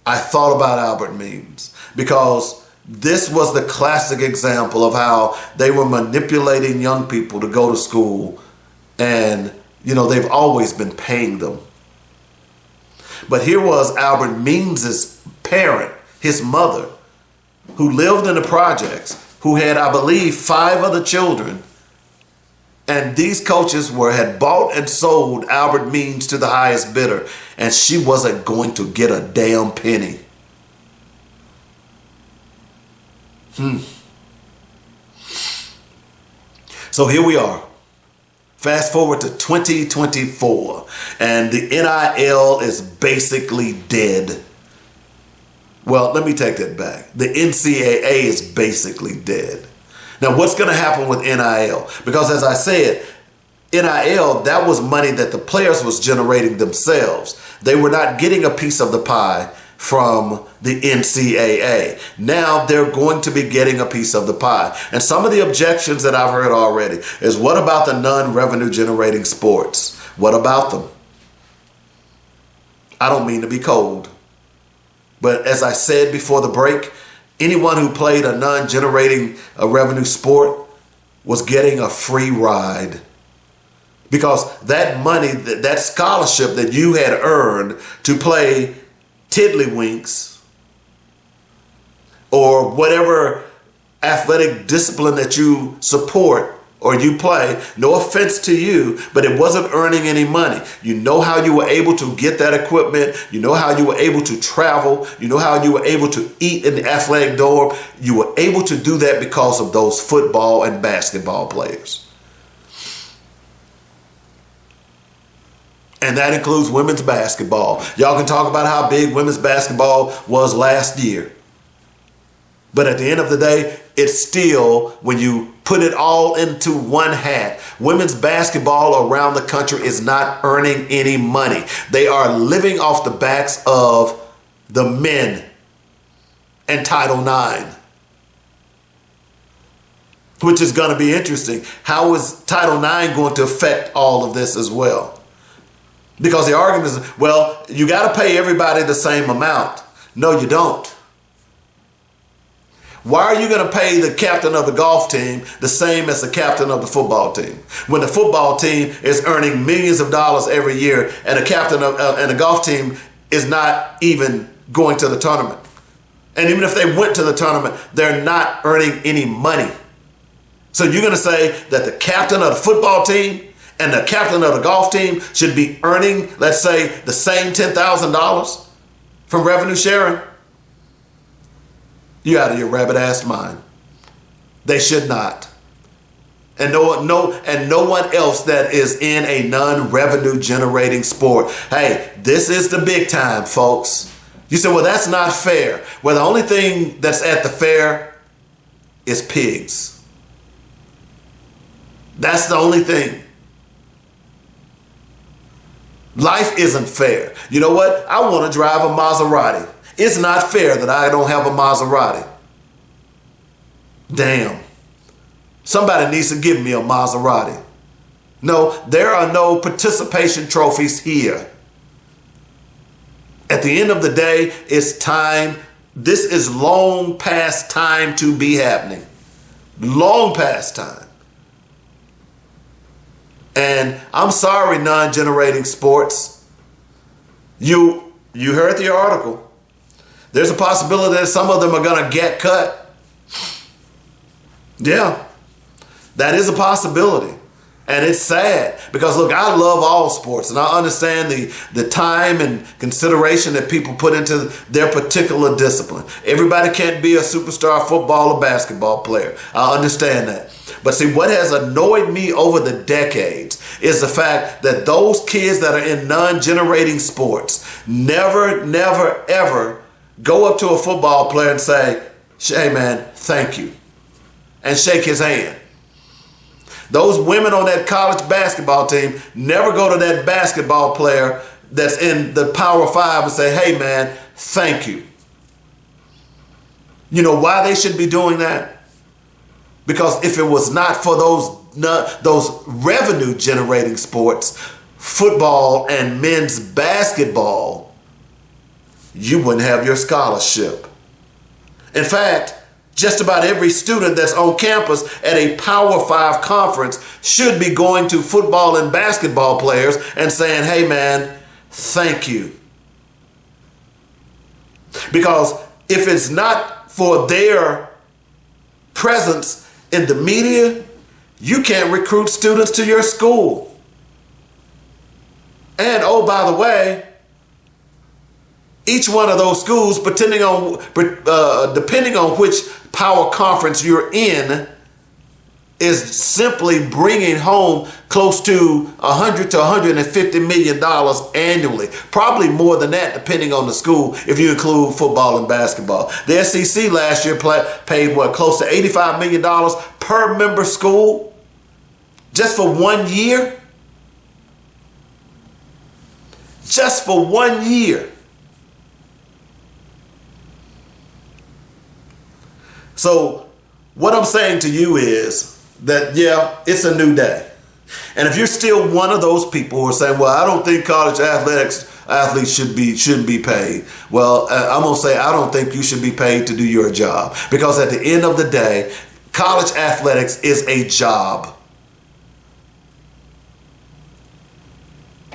I thought about Albert Means, because this was the classic example of how they were manipulating young people to go to school, and they've always been paying them. But here was Albert Means's parent, his mother, who lived in the projects, who had, I believe, 5 other children, and these coaches had bought and sold Albert Means to the highest bidder, and she wasn't going to get a damn penny. So here we are. Fast forward to 2024, and the NIL is basically dead. Well, let me take that back. The NCAA is basically dead. Now, what's going to happen with NIL? Because as I said, NIL, that was money that the players was generating themselves. They were not getting a piece of the pie from the NCAA. Now they're going to be getting a piece of the pie. And some of the objections that I've heard already is, what about the non-revenue generating sports? What about them? I don't mean to be cold, but as I said before the break, anyone who played a non-generating revenue sport was getting a free ride, because that money, that scholarship that you had earned to play tiddlywinks or whatever athletic discipline that you support or you play, no offense to you, but it wasn't earning any money. You know how you were able to get that equipment. You know how you were able to travel. You know how you were able to eat in the athletic dorm. You were able to do that because of those football and basketball players. And that includes women's basketball. Y'all can talk about how big women's basketball was last year. But at the end of the day, it's still, when you put it all into one hat, women's basketball around the country is not earning any money. They are living off the backs of the men and Title IX, which is going to be interesting. How is Title IX going to affect all of this as well? Because the argument is, well, you got to pay everybody the same amount. No, you don't. Why are you going to pay the captain of the golf team the same as the captain of the football team, when the football team is earning millions of dollars every year and the captain of and the golf team is not even going to the tournament? And even if they went to the tournament, they're not earning any money. So you're going to say that the captain of the football team and the captain of the golf team should be earning, let's say, the same $10,000 from revenue sharing? You out of your rabbit-assed mind. They should not. And no one else that is in a non-revenue generating sport. Hey, this is the big time, folks. You say, well, that's not fair. Well, the only thing that's at the fair is pigs. That's the only thing. Life isn't fair. You know what? I want to drive a Maserati. It's not fair that I don't have a Maserati. Damn. Somebody needs to give me a Maserati. No, there are no participation trophies here. At the end of the day, it's time. This is long past time to be happening. Long past time. And I'm sorry, non-generating sports. You heard the article. There's a possibility that some of them are going to get cut. Yeah, that is a possibility. And it's sad because, look, I love all sports and I understand the time and consideration that people put into their particular discipline. Everybody can't be a superstar football or basketball player. I understand that. But see, what has annoyed me over the decades is the fact that those kids that are in non-generating sports never, ever go up to a football player and say, hey man, thank you, and shake his hand. Those women on that college basketball team never go to that basketball player that's in the Power 5 and say, hey man, thank you. You know why they should be doing that? Because if it was not for those revenue generating sports, football and men's basketball, you wouldn't have your scholarship. In fact, just about every student that's on campus at a Power 5 conference should be going to football and basketball players and saying, hey man, thank you. Because if it's not for their presence in the media, you can't recruit students to your school. And oh, by the way, each one of those schools, depending on which power conference you're in, is simply bringing home close to $100 to $150 million annually. Probably more than that, depending on the school, if you include football and basketball. The SEC last year paid close to $85 million per member school, just for 1 year. Just for 1 year. So what I'm saying to you is that, yeah, it's a new day. And if you're still one of those people who are saying, well, I don't think college athletes shouldn't be paid. Well, I'm going to say I don't think you should be paid to do your job. Because at the end of the day, college athletics is a job.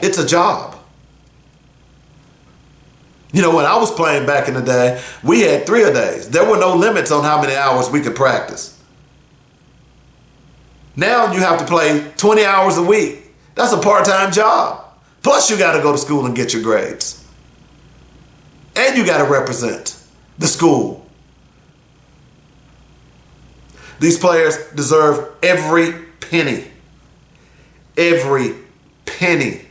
It's a job. You know, when I was playing back in the day, we had 3-a-days. There were no limits on how many hours we could practice. Now you have to play 20 hours a week. That's a part-time job. Plus you got to go to school and get your grades. And you got to represent the school. These players deserve every penny. Every penny.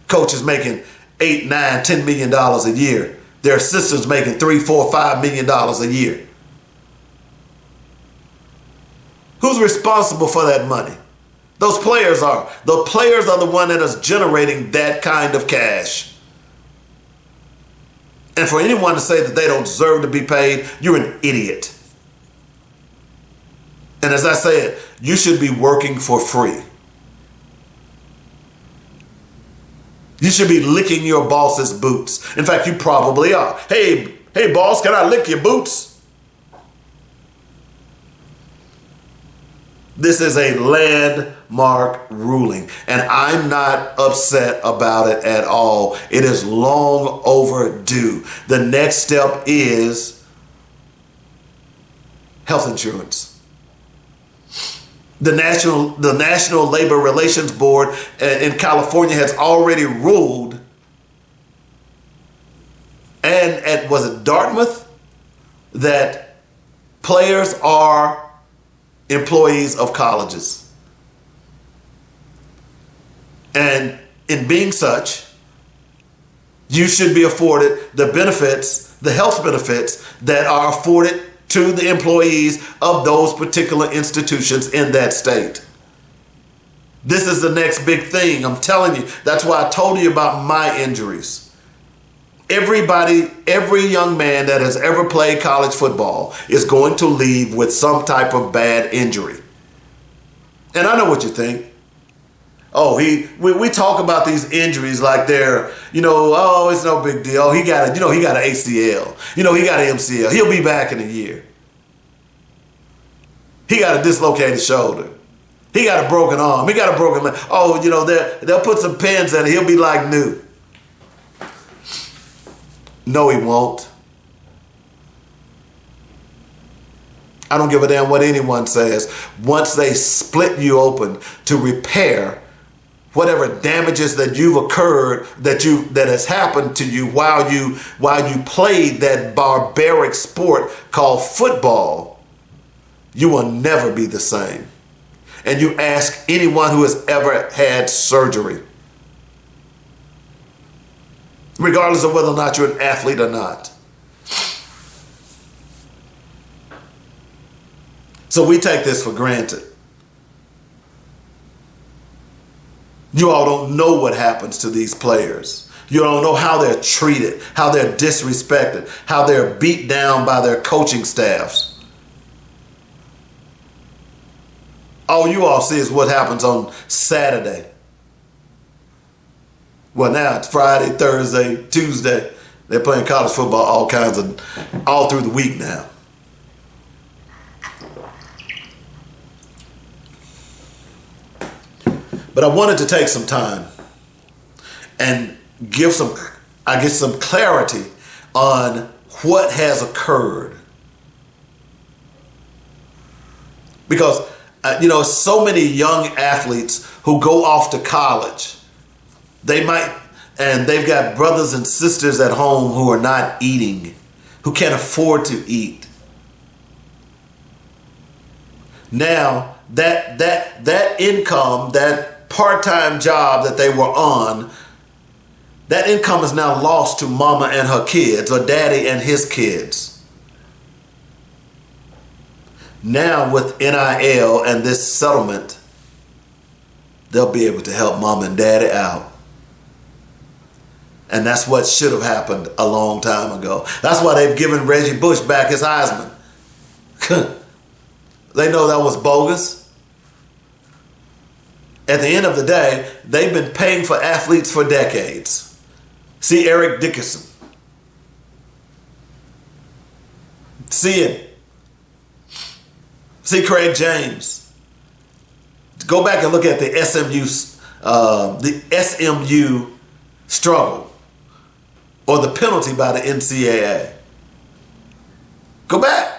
Coaches making $8, $9, $10 million a year. Their assistants making $3, $4, $5 million a year. Who's responsible for that money? Those players are. The players are the one that is generating that kind of cash. And for anyone to say that they don't deserve to be paid, you're an idiot. And as I said, you should be working for free. You should be licking your boss's boots. In fact, you probably are. Hey boss, can I lick your boots? This is a landmark ruling, and I'm not upset about it at all. It is long overdue. The next step is health insurance. The National Labor Relations Board in California has already ruled, and was it Dartmouth, that players are employees of colleges. And in being such, you should be afforded the benefits, the health benefits that are afforded to the employees of those particular institutions in that state. This is the next big thing. I'm telling you. That's why I told you about my injuries. Everybody, every young man that has ever played college football is going to leave with some type of bad injury. And I know what you think. Oh, we talk about these injuries like they're, oh, it's no big deal. He got an ACL. He got an MCL. He'll be back in a year. He got a dislocated shoulder. He got a broken arm. He got a broken leg. Oh, they'll put some pins in it. He'll be like new. No, he won't. I don't give a damn what anyone says. Once they split you open to repair whatever damages that you've occurred, that has happened to you while you played that barbaric sport called football, you will never be the same. And you ask anyone who has ever had surgery, regardless of whether or not you're an athlete or not. So we take this for granted. You all don't know what happens to these players. You don't know how they're treated, how they're disrespected, how they're beat down by their coaching staffs. All you all see is what happens on Saturday. Well, now it's Friday, Thursday, Tuesday. They're playing college football all through the week now. But I wanted to take some time and give some clarity on what has occurred. Because, so many young athletes who go off to college, they've got brothers and sisters at home who are not eating, who can't afford to eat. Now, that income, that part-time job that they were on, that income is now lost to mama and her kids, or daddy and his kids. Now with NIL and this settlement, they'll be able to help mom and daddy out. And that's what should have happened a long time ago. That's why they've given Reggie Bush back his Heisman. They know that was bogus. At the end of the day, they've been paying for athletes for decades. See Eric Dickerson. See him. See Craig James. Go back and look at the SMU struggle, or the penalty by the NCAA. Go back.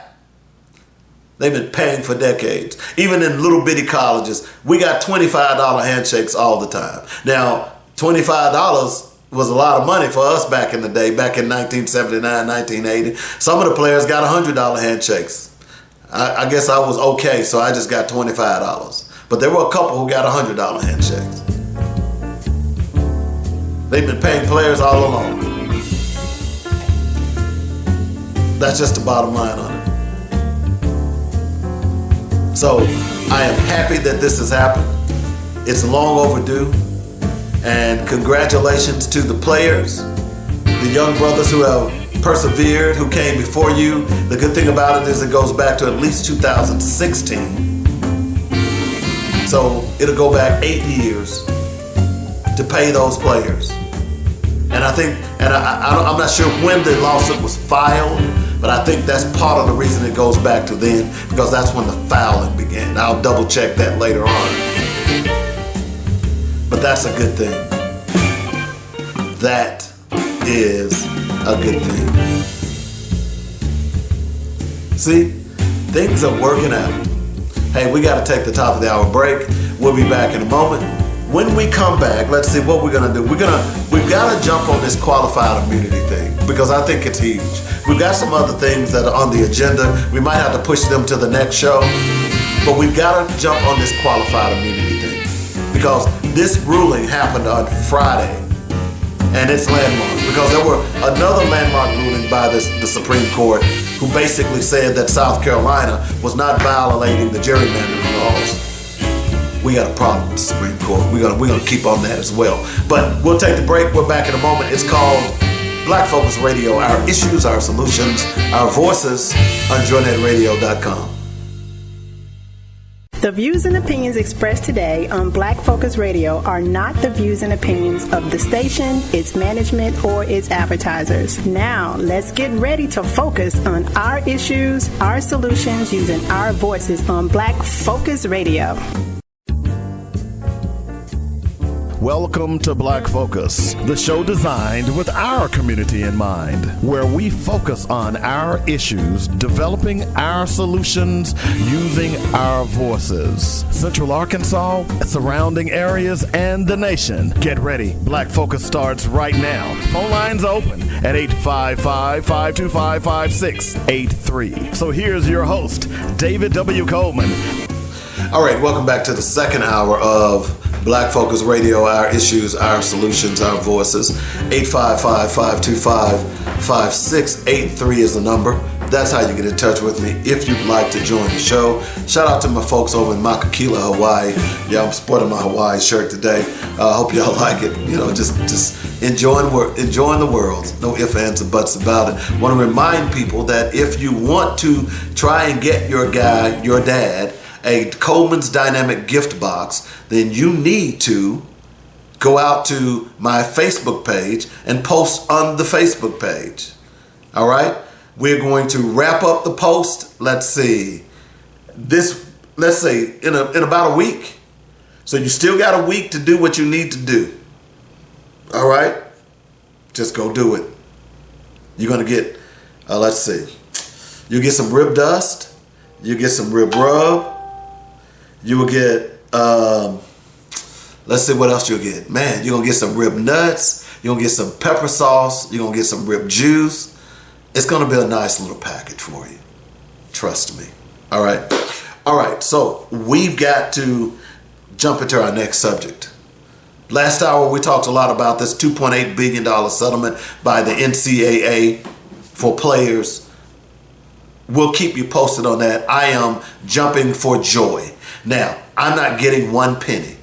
They've been paying for decades. Even in little bitty colleges, we got $25 handshakes all the time. Now, $25 was a lot of money for us back in the day, back in 1979, 1980. Some of the players got $100 handshakes. I guess I was okay, so I just got $25. But there were a couple who got $100 handshakes. They've been paying players all along. That's just the bottom line on it. So I am happy that this has happened. It's long overdue. And congratulations to the players, the young brothers who have persevered, who came before you. The good thing about it is it goes back to at least 2016. So it'll go back 8 years to pay those players. And I think, I'm not sure when the lawsuit was filed, but I think that's part of the reason it goes back to then, because that's when the fouling began. I'll double check that later on. But that's a good thing. That is a good thing. See, things are working out. Hey, we got to take the top of the hour break. We'll be back in a moment. When we come back, let's see what we're gonna do. We've got to jump on this qualified immunity thing, because I think it's huge. We've got some other things that are on the agenda. We might have to push them to the next show, but we've got to jump on this qualified immunity thing, because this ruling happened on Friday, and it's landmark, because there were another landmark ruling by the Supreme Court, who basically said that South Carolina was not violating the gerrymandering laws. We got a problem with the Supreme Court. We're gonna keep on that as well. But we'll take the break. We're back in a moment. It's called Black Focus Radio. Our issues, our solutions, our voices on JoynetRadio.com. The views and opinions expressed today on Black Focus Radio are not the views and opinions of the station, its management, or its advertisers. Now, let's get ready to focus on our issues, our solutions, using our voices on Black Focus Radio. Welcome to Black Focus, the show designed with our community in mind, where we focus on our issues, developing our solutions, using our voices. Central Arkansas, surrounding areas, and the nation. Get ready. Black Focus starts right now. Phone lines open at 855-525-5683. So here's your host, David W. Coleman. All right, welcome back to the second hour of Black Focus Radio, our issues, our solutions, our voices. 855-525-5683 is the number. That's how you get in touch with me if you'd like to join the show. Shout out to my folks over in Makakila, Hawaii. Yeah, I'm sporting my Hawaii shirt today. I hope y'all like it. You know, just enjoying the world. No ifs, ands, or buts about it. Want to remind people that if you want to try and get your dad, a Coleman's Dynamic gift box, then you need to go out to my Facebook page and post on the Facebook page. All right? We're going to wrap up the post. Let's say in about a week. So you still got a week to do what you need to do. All right? Just go do it. You're going to get, you get some rib dust. You get some rib rub. You will get, let's see what else you'll get. Man, you're going to get some rib nuts. You're going to get some pepper sauce. You're going to get some rib juice. It's going to be a nice little package for you. Trust me. All right. All right. So we've got to jump into our next subject. Last hour, we talked a lot about this $2.8 billion settlement by the NCAA for players. We'll keep you posted on that. I am jumping for joy. Now, I'm not getting one penny,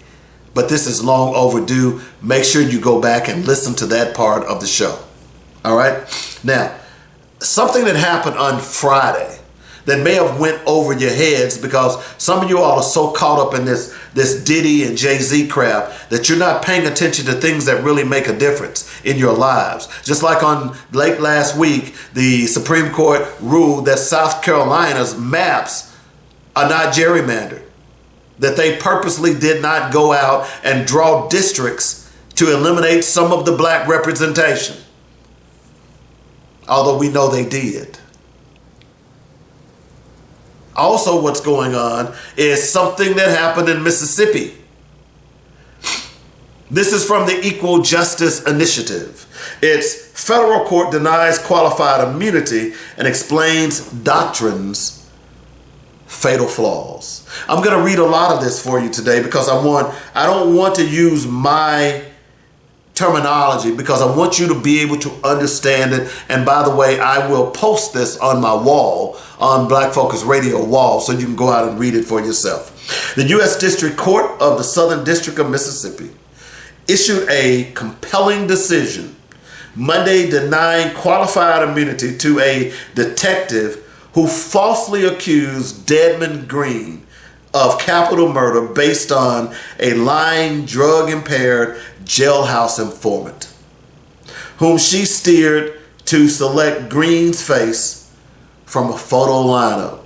but this is long overdue. Make sure you go back and listen to that part of the show. All right? Now, something that happened on Friday that may have went over your heads because some of you all are so caught up in this Diddy and Jay-Z crap that you're not paying attention to things that really make a difference in your lives. Just like on late last week, the Supreme Court ruled that South Carolina's maps are not gerrymandered, that they purposely did not go out and draw districts to eliminate some of the black representation, although we know they did. Also, what's going on is something that happened in Mississippi. This is from the Equal Justice Initiative. It's federal court denies qualified immunity and explains doctrine's fatal flaws. I'm going to read a lot of this for you today because I don't want to use my terminology because I want you to be able to understand it. And by the way, I will post this on my wall, on Black Focus Radio wall, so you can go out and read it for yourself. The U.S. District Court of the Southern District of Mississippi issued a compelling decision Monday denying qualified immunity to a detective who falsely accused Desmond Green of capital murder based on a lying, drug-impaired jailhouse informant, whom she steered to select Green's face from a photo lineup.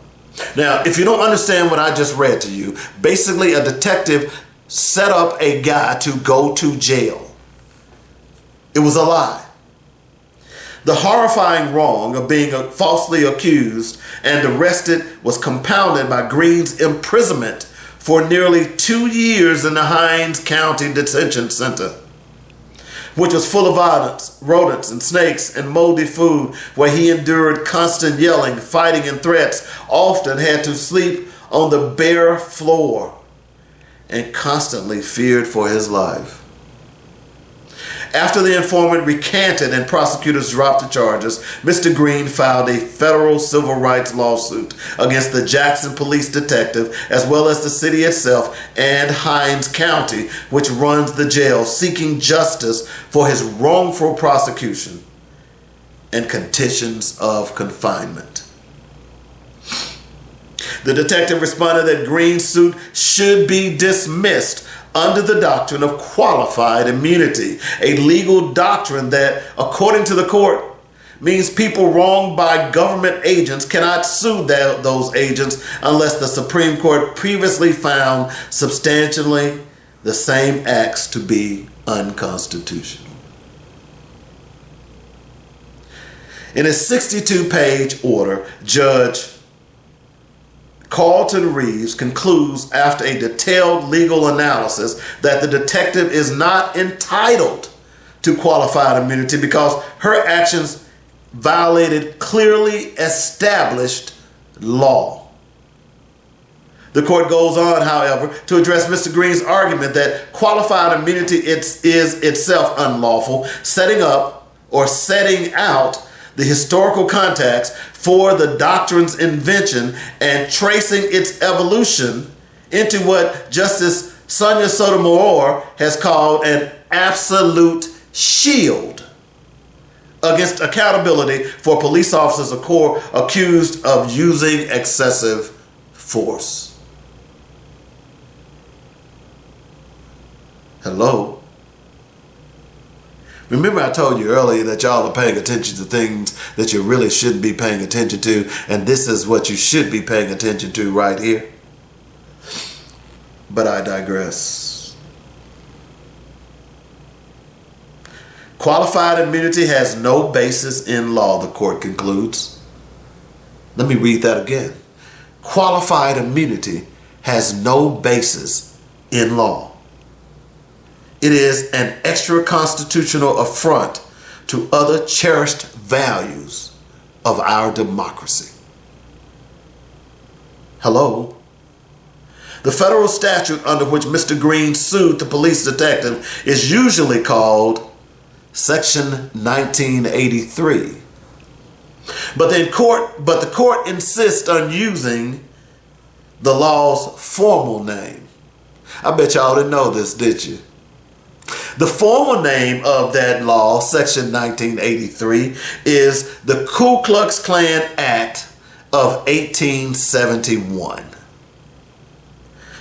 Now, if you don't understand what I just read to you, basically a detective set up a guy to go to jail. It was a lie. The horrifying wrong of being falsely accused and arrested was compounded by Green's imprisonment for nearly 2 years in the Hinds County Detention Center, which was full of violence, rodents and snakes and moldy food, where he endured constant yelling, fighting, and threats, often had to sleep on the bare floor, and constantly feared for his life. After the informant recanted and prosecutors dropped the charges, Mr. Green filed a federal civil rights lawsuit against the Jackson police detective, as well as the city itself and Hinds County, which runs the jail, seeking justice for his wrongful prosecution and conditions of confinement. The detective responded that Green's suit should be dismissed under the doctrine of qualified immunity, a legal doctrine that, according to the court, means people wronged by government agents cannot sue those agents unless the Supreme Court previously found substantially the same acts to be unconstitutional. In a 62-page order, Judge Carlton Reeves concludes after a detailed legal analysis that the detective is not entitled to qualified immunity because her actions violated clearly established law. The court goes on, however, to address Mr. Green's argument that qualified immunity is itself unlawful, setting up or setting out the historical context for the doctrine's invention and tracing its evolution into what Justice Sonia Sotomayor has called an absolute shield against accountability for police officers accused of using excessive force. Hello? Remember I told you earlier that y'all are paying attention to things that you really shouldn't be paying attention to, and this is what you should be paying attention to right here. But I digress. Qualified immunity has no basis in law, the court concludes. Let me read that again. Qualified immunity has no basis in law. It is an extra-constitutional affront to other cherished values of our democracy. Hello? The federal statute under which Mr. Green sued the police detective is usually called Section 1983. But the court insists on using the law's formal name. I bet y'all didn't know this, did you? The formal name of that law, Section 1983, is the Ku Klux Klan Act of 1871.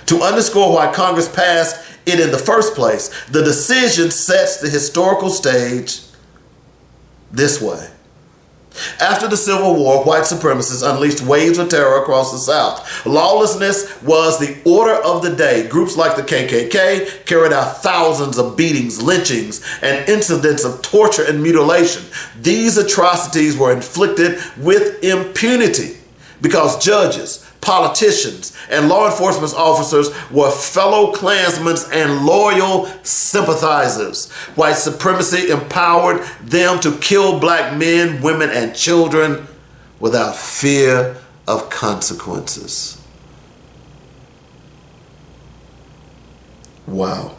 To underscore why Congress passed it in the first place, the decision sets the historical stage this way. After the Civil War, white supremacists unleashed waves of terror across the South. Lawlessness was the order of the day. Groups like the KKK carried out thousands of beatings, lynchings, and incidents of torture and mutilation. These atrocities were inflicted with impunity because judges, politicians, and law enforcement officers were fellow Klansmen and loyal sympathizers. White supremacy empowered them to kill black men, women, and children without fear of consequences. Wow.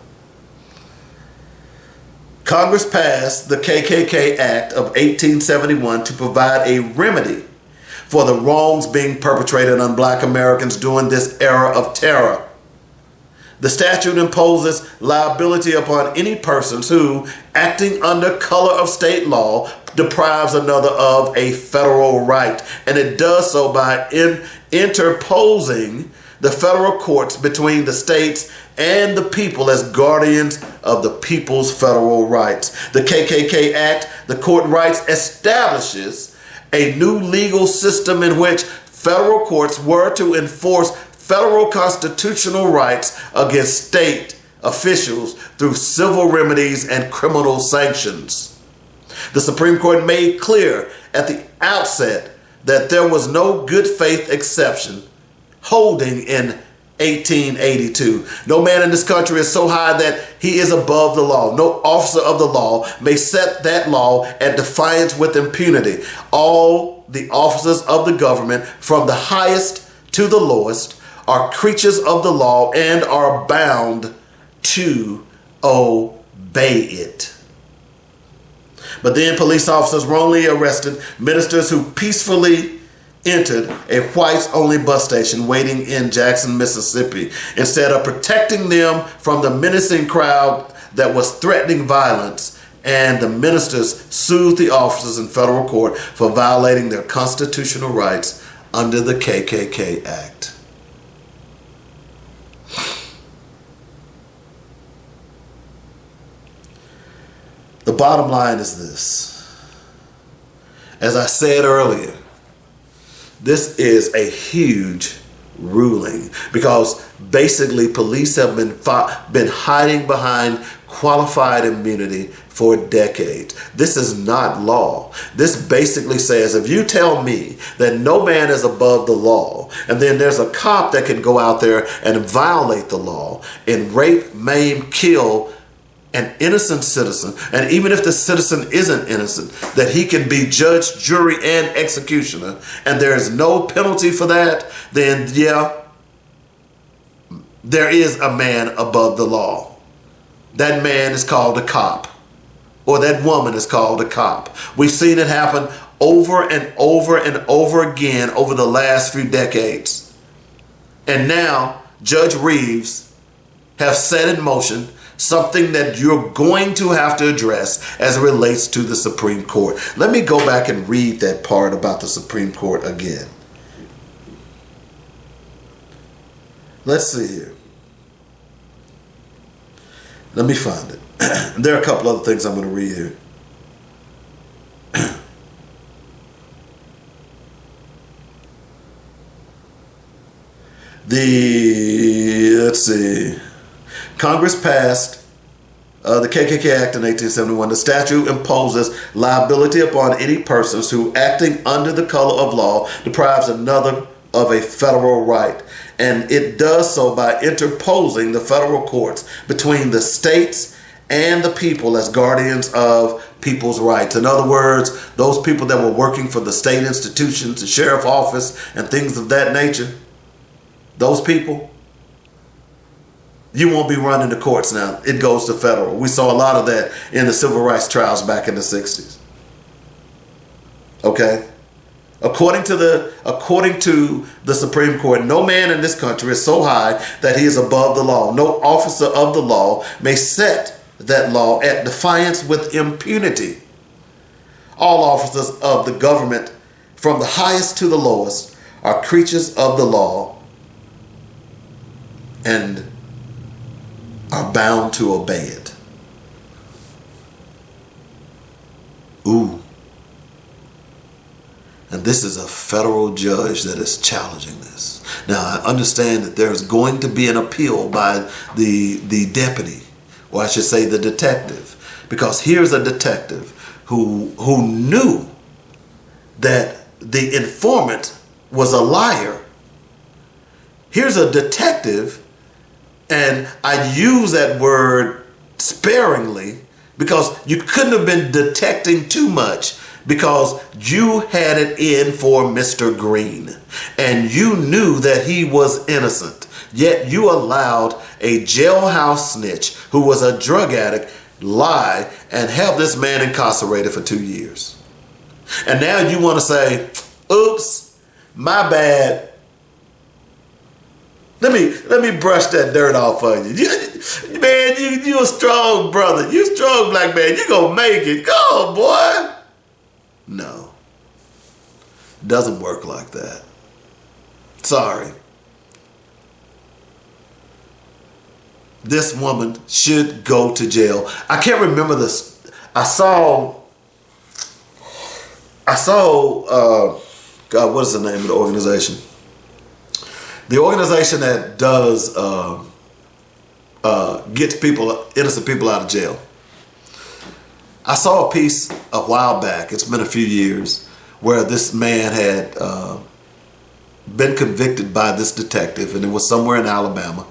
Congress passed the KKK Act of 1871 to provide a remedy for the wrongs being perpetrated on black Americans during this era of terror. The statute imposes liability upon any persons who, acting under color of state law, deprives another of a federal right, and it does so by interposing the federal courts between the states and the people as guardians of the people's federal rights. The KKK Act, the court writes, establishes a new legal system in which federal courts were to enforce federal constitutional rights against state officials through civil remedies and criminal sanctions. The Supreme Court made clear at the outset that there was no good faith exception holding in 1882. No man in this country is so high that he is above the law. No officer of the law may set that law at defiance with impunity. All the officers of the government, from the highest to the lowest, are creatures of the law and are bound to obey it. But then police officers wrongly arrested ministers who peacefully entered a whites-only bus station waiting in Jackson, Mississippi, instead of protecting them from the menacing crowd that was threatening violence, and the ministers sued the officers in federal court for violating their constitutional rights under the KKK Act. The bottom line is this. As I said earlier, this is a huge ruling because basically police have been hiding behind qualified immunity for decades. This is not law. This basically says if you tell me that no man is above the law, and then there's a cop that can go out there and violate the law and rape, maim, kill an innocent citizen, and even if the citizen isn't innocent, that he can be judge, jury, and executioner, and there is no penalty for that, then yeah, there is a man above the law. That man is called a cop, or that woman is called a cop. We've seen it happen over and over and over again over the last few decades. And now Judge Reeves has set in motion something that you're going to have to address as it relates to the Supreme Court. Let me go back and read that part about the Supreme Court again. Let's see here. Let me find it. There are a couple other things I'm going to read here. Let's see. Congress passed the KKK Act in 1871. The statute imposes liability upon any persons who, acting under the color of law, deprives another of a federal right. And it does so by interposing the federal courts between the states and the people as guardians of people's rights. In other words, those people that were working for the state institutions, the sheriff office, and things of that nature, those people, you won't be running the courts now. It goes to federal. We saw a lot of that in the civil rights trials back in the 60s. Okay? According to the Supreme Court, no man in this country is so high that he is above the law. No officer of the law may set that law at defiance with impunity. All officers of the government, from the highest to the lowest, are creatures of the law and are bound to obey it. Ooh. And this is a federal judge that is challenging this. Now, I understand that there's going to be an appeal by the deputy, or I should say the detective, because here's a detective who knew that the informant was a liar. Here's a detective, and I use that word sparingly because you couldn't have been detecting too much, because you had it in for Mr. Green and you knew that he was innocent. Yet you allowed a jailhouse snitch who was a drug addict lie and have this man incarcerated for 2 years. And now you want to say, oops, my bad. Let me brush that dirt off of you. Man, you a strong brother. You strong black man. You gonna make it. Go on, boy. No. Doesn't work like that. Sorry. This woman should go to jail. I can't remember this. I saw God, what is the name of the organization? The organization that does gets innocent people out of jail. I saw a piece a while back, it's been a few years, where this man had been convicted by this detective, and it was somewhere in Alabama.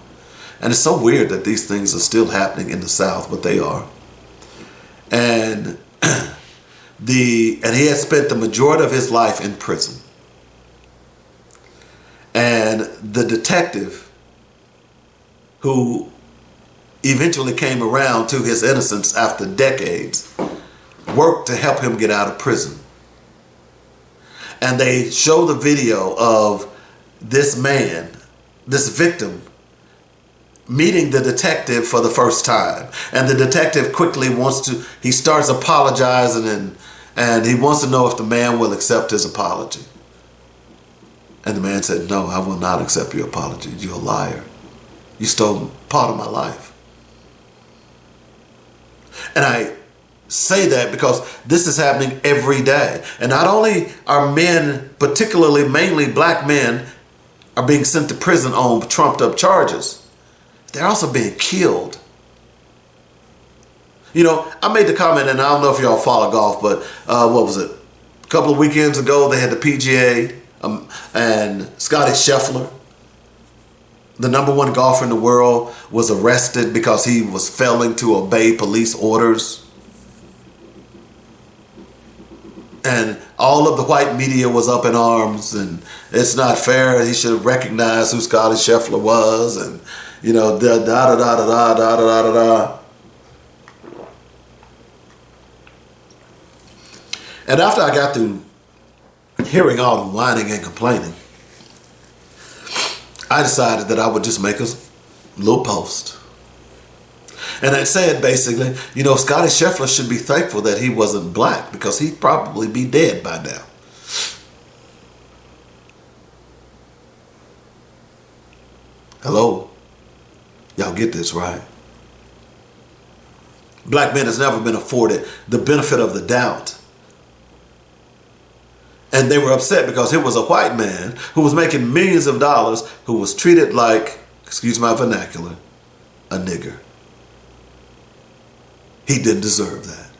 And it's so weird that these things are still happening in the South, but they are. And he had spent the majority of his life in prison. And the detective, who eventually came around to his innocence after decades, worked to help him get out of prison. And they show the video of this man, this victim, meeting the detective for the first time. And the detective quickly he starts apologizing and he wants to know if the man will accept his apology. And the man said, no, I will not accept your apology. You're a liar. You stole part of my life. And I say that because this is happening every day. And not only are men, particularly mainly black men, are being sent to prison on trumped up charges, they're also being killed. You know, I made the comment, and I don't know if y'all follow golf, but what was it? A couple of weekends ago, they had the PGA, and Scotty Scheffler, the #1 golfer in the world, was arrested because he was failing to obey police orders. And all of the white media was up in arms, and it's not fair. He should have recognized who Scotty Scheffler was, and you know, da da da da da da da da da. And after I got through hearing all the whining and complaining, I decided that I would just make a little post. And it said basically, you know, Scotty Scheffler should be thankful that he wasn't black, because he'd probably be dead by now. Hello? Y'all get this, right? Black men has never been afforded the benefit of the doubt. And they were upset because it was a white man who was making millions of dollars who was treated like, excuse my vernacular, a nigger. He didn't deserve that.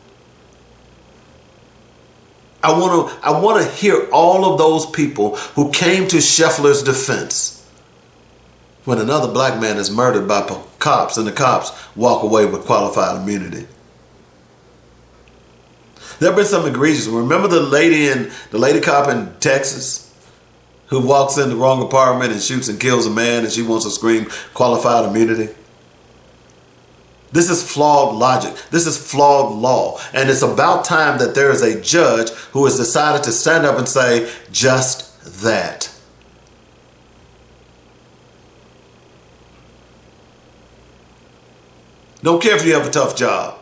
I want to hear all of those people who came to Scheffler's defense when another black man is murdered by cops and the cops walk away with qualified immunity. There have been some egregious. Remember the lady cop in Texas who walks in the wrong apartment and shoots and kills a man and she wants to scream qualified immunity? This is flawed logic. This is flawed law. And it's about time that there is a judge who has decided to stand up and say just that. Don't care if you have a tough job.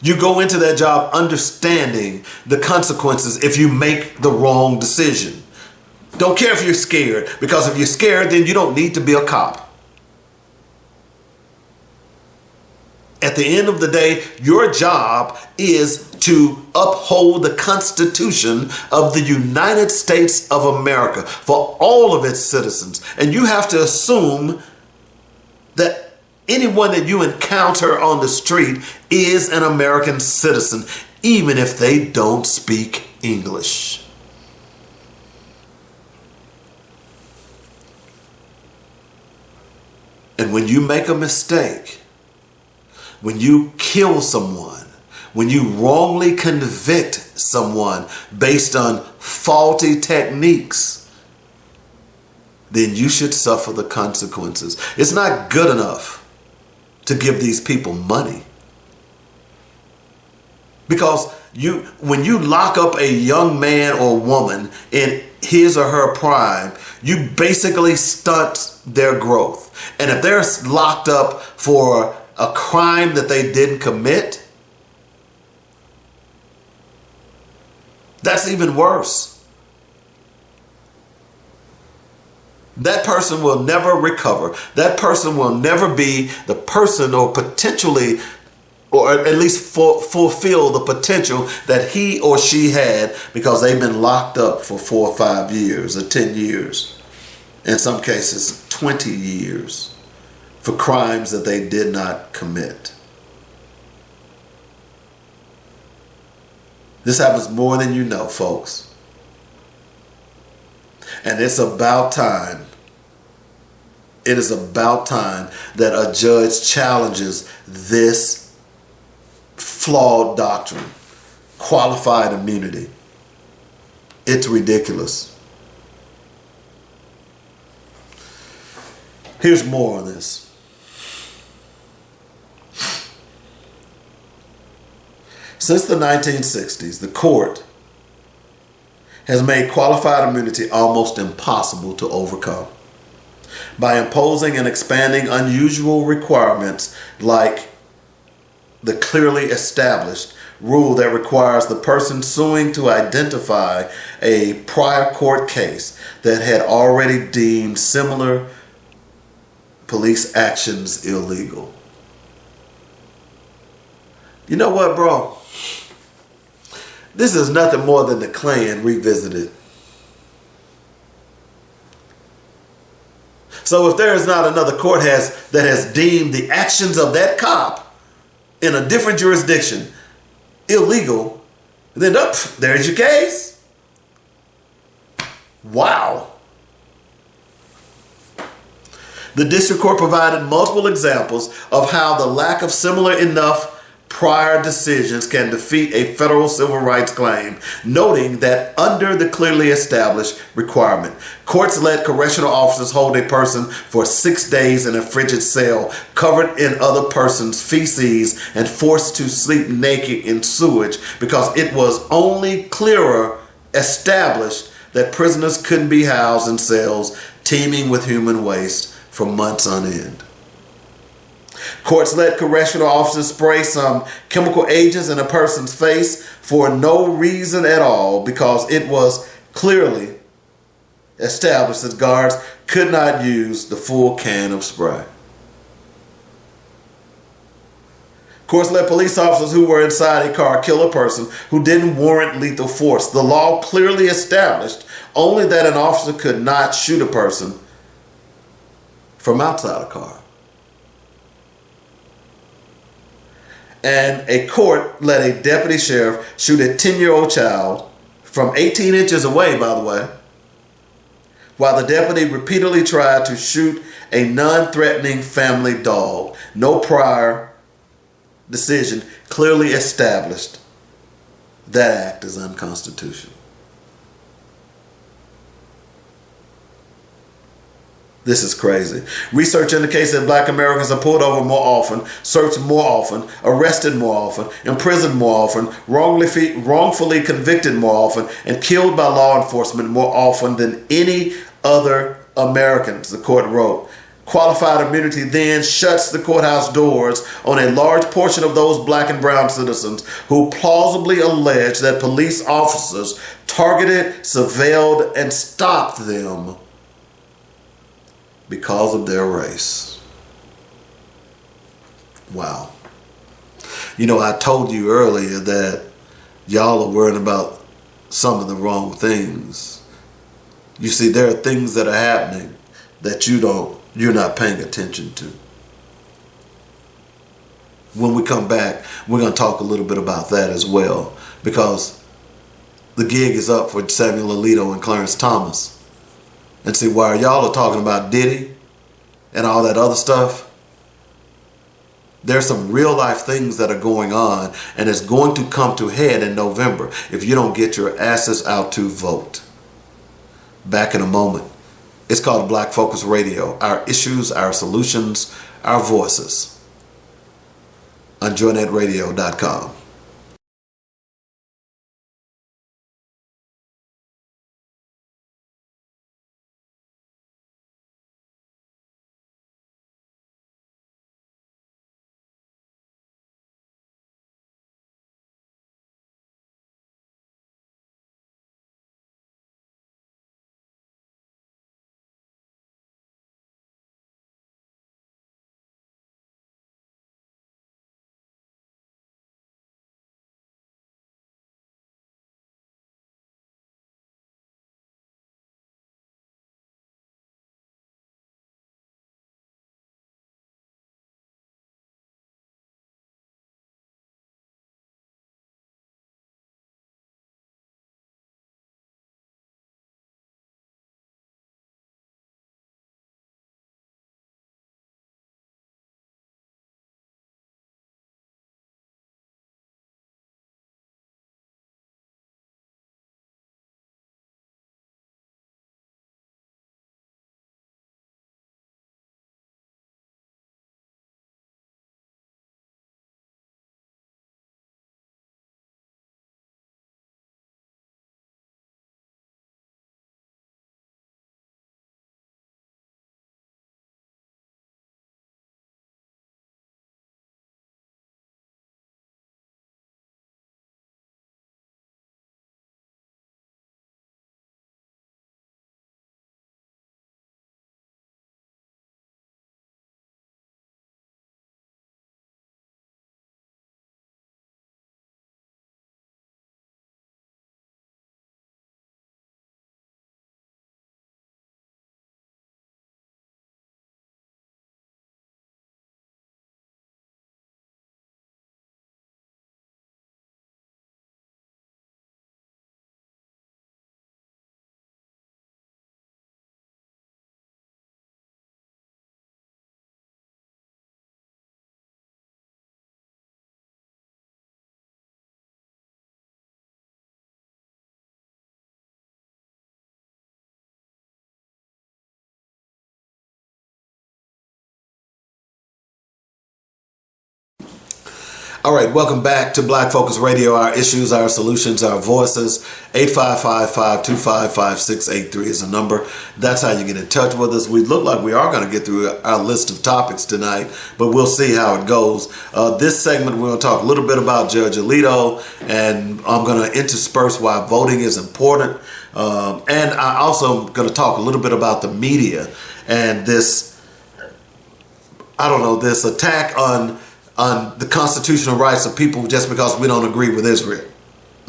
You go into that job understanding the consequences if you make the wrong decision. Don't care if you're scared, because if you're scared, then you don't need to be a cop. At the end of the day, your job is to uphold the Constitution of the United States of America for all of its citizens. And you have to assume that anyone that you encounter on the street is an American citizen, even if they don't speak English. And when you make a mistake, when you kill someone, when you wrongly convict someone based on faulty techniques, then you should suffer the consequences. It's not good enough to give these people money. Because when you lock up a young man or woman in his or her prime, you basically stunt their growth. And if they're locked up for a crime that they didn't commit, that's even worse. That person will never recover. That person will never be the person, or potentially, or at least fulfill the potential that he or she had, because they've been locked up for 4 or 5 years or 10 years. In some cases, 20 years for crimes that they did not commit. This happens more than you know, folks. And it's about time. It is about time that a judge challenges this flawed doctrine, qualified immunity. It's ridiculous. Here's more on this. Since the 1960s, the court has made qualified immunity almost impossible to overcome by imposing and expanding unusual requirements like the clearly established rule that requires the person suing to identify a prior court case that had already deemed similar police actions illegal. You know what, bro? This is nothing more than the Klan revisited. So if there is not another court that has deemed the actions of that cop in a different jurisdiction illegal, then there's your case. Wow. The district court provided multiple examples of how the lack of similar enough prior decisions can defeat a federal civil rights claim, noting that under the clearly established requirement, courts let correctional officers hold a person for 6 days in a frigid cell, covered in other person's feces and forced to sleep naked in sewage, because it was only clearer established that prisoners couldn't be housed in cells teeming with human waste for months on end. Courts let correctional officers spray some chemical agents in a person's face for no reason at all, because it was clearly established that guards could not use the full can of spray. Courts let police officers who were inside a car kill a person who didn't warrant lethal force. The law clearly established only that an officer could not shoot a person from outside a car. And a court let a deputy sheriff shoot a 10-year-old child from 18 inches away, by the way, while the deputy repeatedly tried to shoot a non-threatening family dog. No prior decision clearly established that act is unconstitutional. This is crazy. Research indicates that black Americans are pulled over more often, searched more often, arrested more often, imprisoned more often, wrongfully convicted more often, and killed by law enforcement more often than any other Americans, the court wrote. Qualified immunity then shuts the courthouse doors on a large portion of those black and brown citizens who plausibly allege that police officers targeted, surveilled, and stopped them because of their race. Wow. You know, I told you earlier that y'all are worrying about some of the wrong things. You see, there are things that are happening that you're not paying attention to. When we come back, we're going to talk a little bit about that as well, because the gig is up for Samuel Alito and Clarence Thomas. And see, while y'all are talking about Diddy and all that other stuff, there's some real life things that are going on, and it's going to come to head in November if you don't get your asses out to vote. Back in a moment. It's called Black Focus Radio. Our issues, our solutions, our voices. On JoynetRadio.com. All right, welcome back to Black Focus Radio. Our issues, our solutions, our voices. 855-525-5683 is the number. That's how you get in touch with us. We look like we are going to get through our list of topics tonight, but we'll see how it goes. This segment, we're going to talk a little bit about Judge Alito, and I'm going to intersperse why voting is important. And I also am going to talk a little bit about the media and this attack on on the constitutional rights of people just because we don't agree with Israel.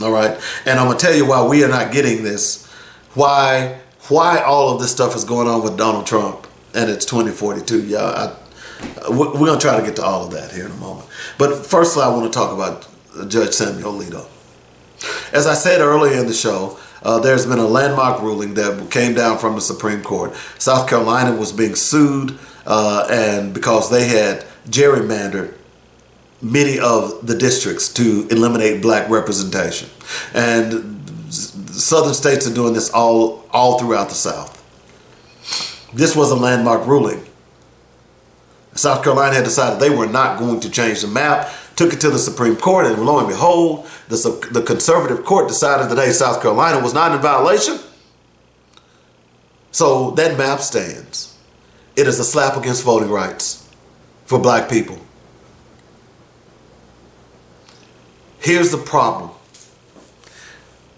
All right? And I'm going to tell you why we are not getting this. Why all of this stuff is going on with Donald Trump, and it's 2042. Yeah, we're going to try to get to all of that here in a moment. But firstly, I want to talk about Judge Samuel Alito. As I said earlier in the show, there's been a landmark ruling that came down from the Supreme Court. South Carolina was being sued and because they had gerrymandered many of the districts to eliminate black representation. And southern states are doing this all throughout the South. This was a landmark ruling. South Carolina had decided they were not going to change the map, took it to the Supreme Court, and lo and behold, the conservative court decided that, hey, South Carolina was not in violation. So that map stands. It is a slap against voting rights for black people. Here's the problem.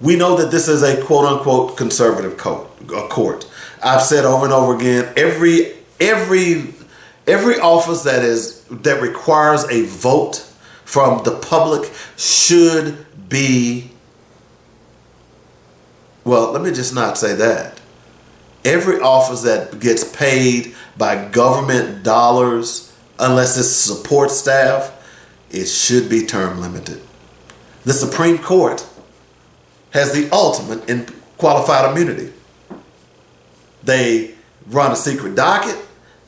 We know that this is a quote-unquote conservative court. I've said over and over again, every office that requires a vote from the public should be, well, let me just not say that. Every office that gets paid by government dollars, unless it's support staff, it should be term limited. The Supreme Court has the ultimate in qualified immunity. They run a secret docket.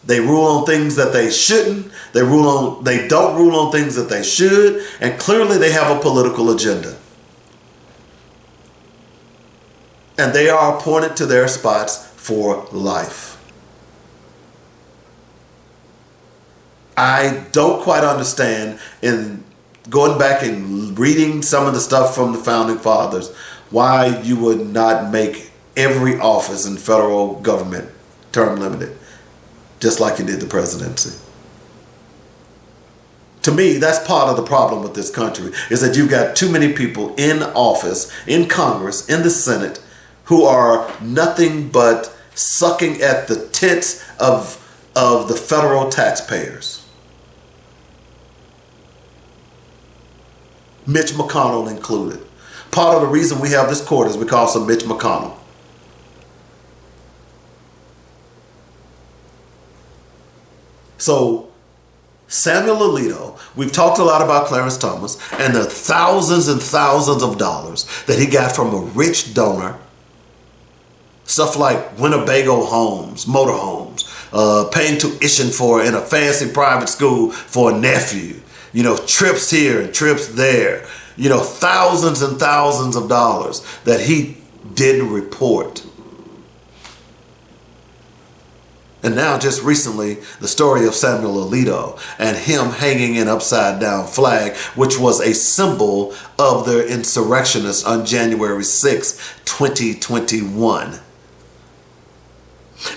They rule on things that they shouldn't. They don't rule on things that they should. And clearly they have a political agenda. And they are appointed to their spots for life. I don't quite understand, in going back and reading some of the stuff from the Founding Fathers, why you would not make every office in federal government term limited, just like you did the presidency. To me, that's part of the problem with this country, is that you've got too many people in office, in Congress, in the Senate, who are nothing but sucking at the tits of the federal taxpayers. Mitch McConnell included. Part of the reason we have this court is because of Mitch McConnell. So, Samuel Alito, we've talked a lot about Clarence Thomas and the thousands and thousands of dollars that he got from a rich donor. Stuff like Winnebago homes, motorhomes, paying tuition in a fancy private school for a nephew. You know, trips here and trips there. You know, thousands and thousands of dollars that he didn't report. And now, just recently, the story of Samuel Alito and him hanging an upside down flag, which was a symbol of the insurrectionists on January 6, 2021.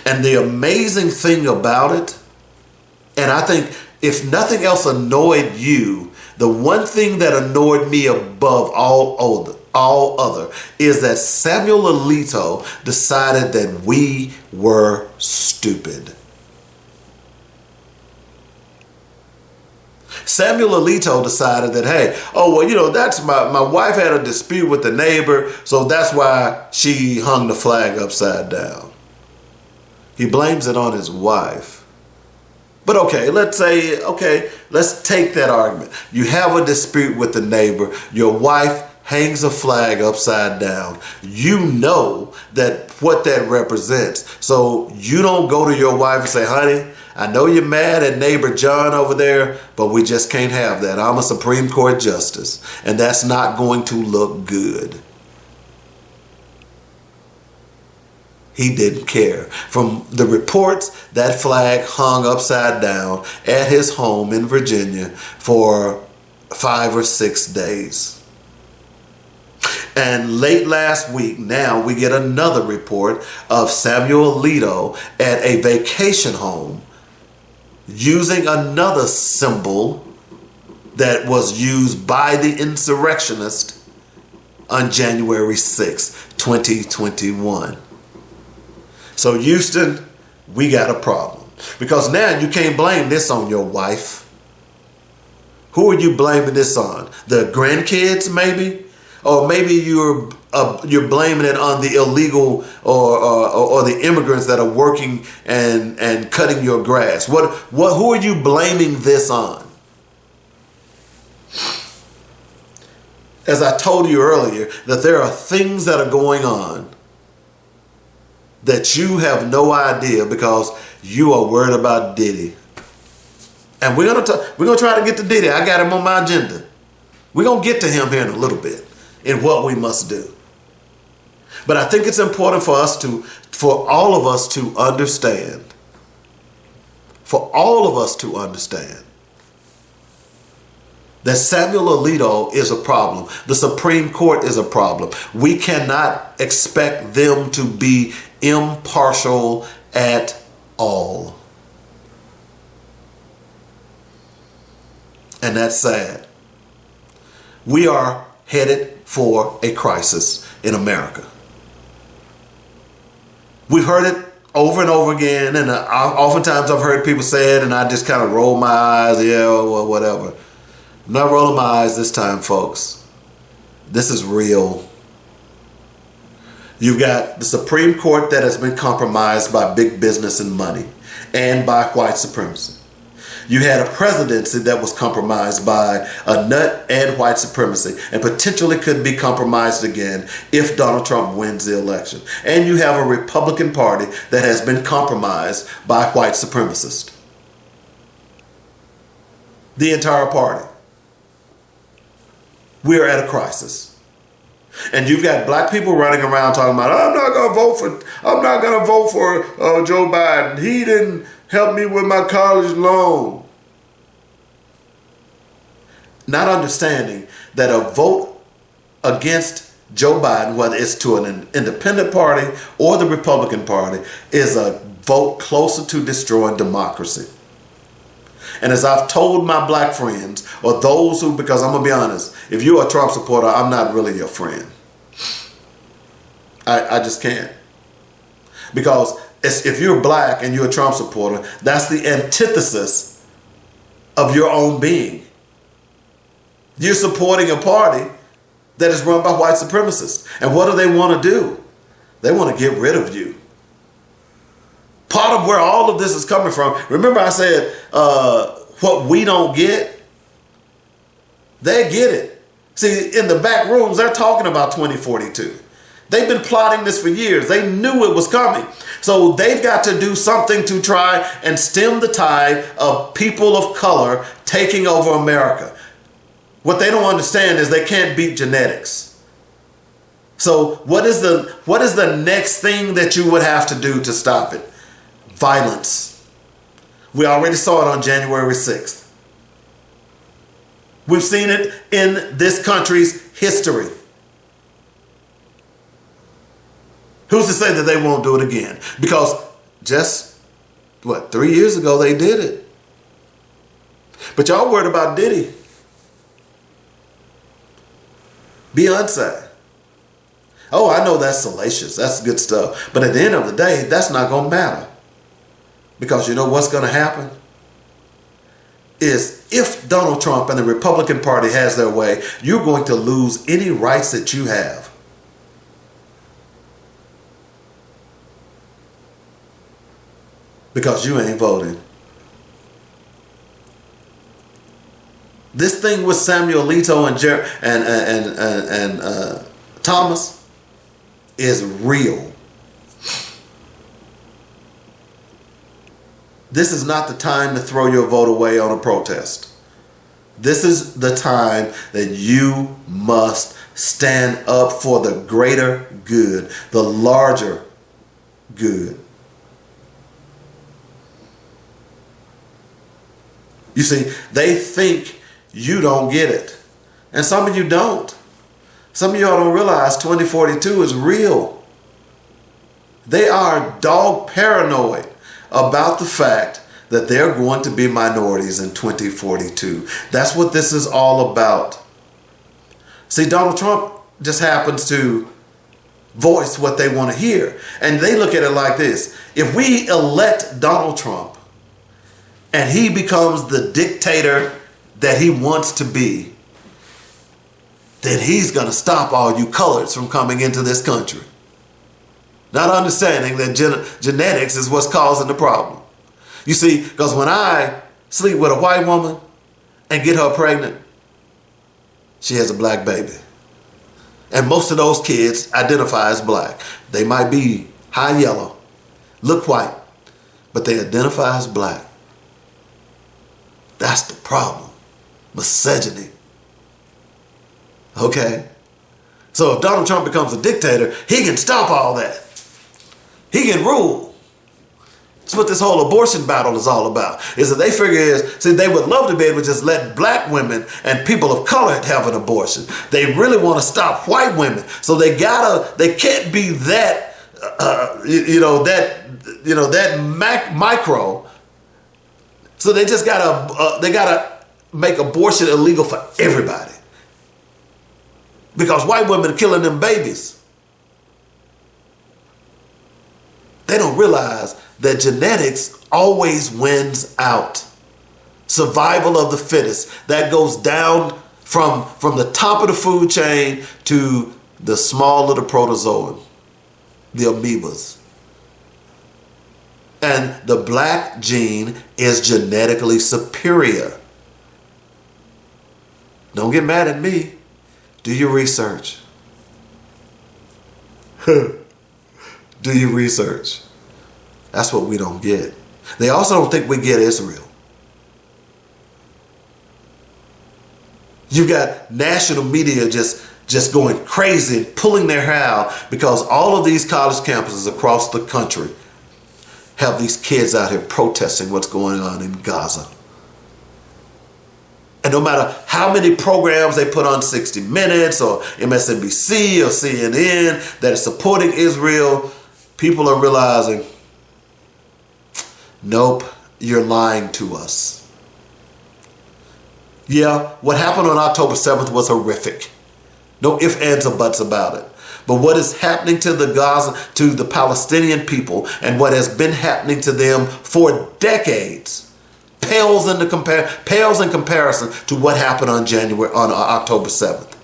And the amazing thing about it, and I think if nothing else annoyed you, the one thing that annoyed me above all other is that Samuel Alito decided that we were stupid. Samuel Alito decided that, hey, that's my wife had a dispute with the neighbor, so that's why she hung the flag upside down. He blames it on his wife. But let's take that argument. You have a dispute with the neighbor. Your wife hangs a flag upside down. You know what that represents. So you don't go to your wife and say, honey, I know you're mad at neighbor John over there, but we just can't have that. I'm a Supreme Court justice, and that's not going to look good. He didn't care. From the reports, that flag hung upside down at his home in Virginia for 5 or 6 days. And late last week, now we get another report of Samuel Alito at a vacation home using another symbol that was used by the insurrectionist on January 6, 2021. So Houston, we got a problem. Because now you can't blame this on your wife. Who are you blaming this on? The grandkids, maybe? Or maybe you're blaming it on the illegal or the immigrants that are working and cutting your grass. Who are you blaming this on? As I told you earlier, that there are things that are going on that you have no idea because you are worried about Diddy. And we're gonna try to get to Diddy. I got him on my agenda. We're gonna get to him here in a little bit in what we must do. But I think it's important for all of us to understand. For all of us to understand that Samuel Alito is a problem. The Supreme Court is a problem. We cannot expect them to be impartial at all. And that's sad. We are headed for a crisis in America. We've heard it over and over again, and oftentimes I've heard people say it, and I just kind of roll my eyes, yeah, or whatever. I'm not rolling my eyes this time, folks. This is real. You've got the Supreme Court that has been compromised by big business and money and by white supremacy. You had a presidency that was compromised by a nut and white supremacy and potentially could be compromised again if Donald Trump wins the election. And you have a Republican Party that has been compromised by white supremacists. The entire party. We're at a crisis. And you've got black people running around talking about, I'm not going to vote for Joe Biden. He didn't help me with my college loan. Not understanding that a vote against Joe Biden, whether it's to an independent party or the Republican Party, is a vote closer to destroying democracy. And as I've told my black friends, or those who, because I'm going to be honest, if you're a Trump supporter, I'm not really your friend. I just can't. Because if you're black and you're a Trump supporter, that's the antithesis of your own being. You're supporting a party that is run by white supremacists. And what do they want to do? They want to get rid of you. Part of where all of this is coming from, remember I said what we don't get, they get it. See, in the back rooms, they're talking about 2042. They've been plotting this for years. They knew it was coming. So they've got to do something to try and stem the tide of people of color taking over America. What they don't understand is they can't beat genetics. So what is the next thing that you would have to do to stop it? Violence. We already saw it on January 6th. We've seen it in this country's history. Who's to say that they won't do it again? Because just, 3 years ago they did it. But y'all worried about Diddy. Beyonce. Oh, I know that's salacious. That's good stuff. But at the end of the day, that's not going to matter. Because you know what's going to happen? Is if Donald Trump and the Republican Party has their way, you're going to lose any rights that you have. Because you ain't voting. This thing with Samuel Alito and Thomas is real. This is not the time to throw your vote away on a protest. This is the time that you must stand up for the greater good, the larger good. You see, they think you don't get it. And some of you don't. Some of y'all don't realize 2042 is real. They are dog paranoid about the fact that they're going to be minorities in 2042. That's what this is all about. See, Donald Trump just happens to voice what they want to hear. And they look at it like this. If we elect Donald Trump and he becomes the dictator that he wants to be, then he's going to stop all you coloreds from coming into this country. Not understanding that genetics is what's causing the problem. You see, because when I sleep with a white woman and get her pregnant, she has a black baby. And most of those kids identify as black. They might be high yellow, look white, but they identify as black. That's the problem. Misogyny. Okay? So if Donald Trump becomes a dictator, he can stop all that. He can rule. That's what this whole abortion battle is all about. Is that they figure they would love to be able to just let black women and people of color have an abortion. They really want to stop white women. So they can't be that, micro. So they just gotta make abortion illegal for everybody. Because white women are killing them babies. They don't realize that genetics always wins out. Survival of the fittest. That goes down from the top of the food chain to the small little protozoan, the amoebas. And the black gene is genetically superior. Don't get mad at me. Do your research. Do your research. That's what we don't get. They also don't think we get Israel. You've got national media just going crazy and pulling their hair out because all of these college campuses across the country have these kids out here protesting what's going on in Gaza. And no matter how many programs they put on 60 Minutes or MSNBC or CNN that is supporting Israel, people are realizing, nope, you're lying to us. Yeah, what happened on October 7th was horrific. No ifs, ands, or buts about it. But what is happening to the Palestinian people and what has been happening to them for decades pales in comparison to what happened on October 7th.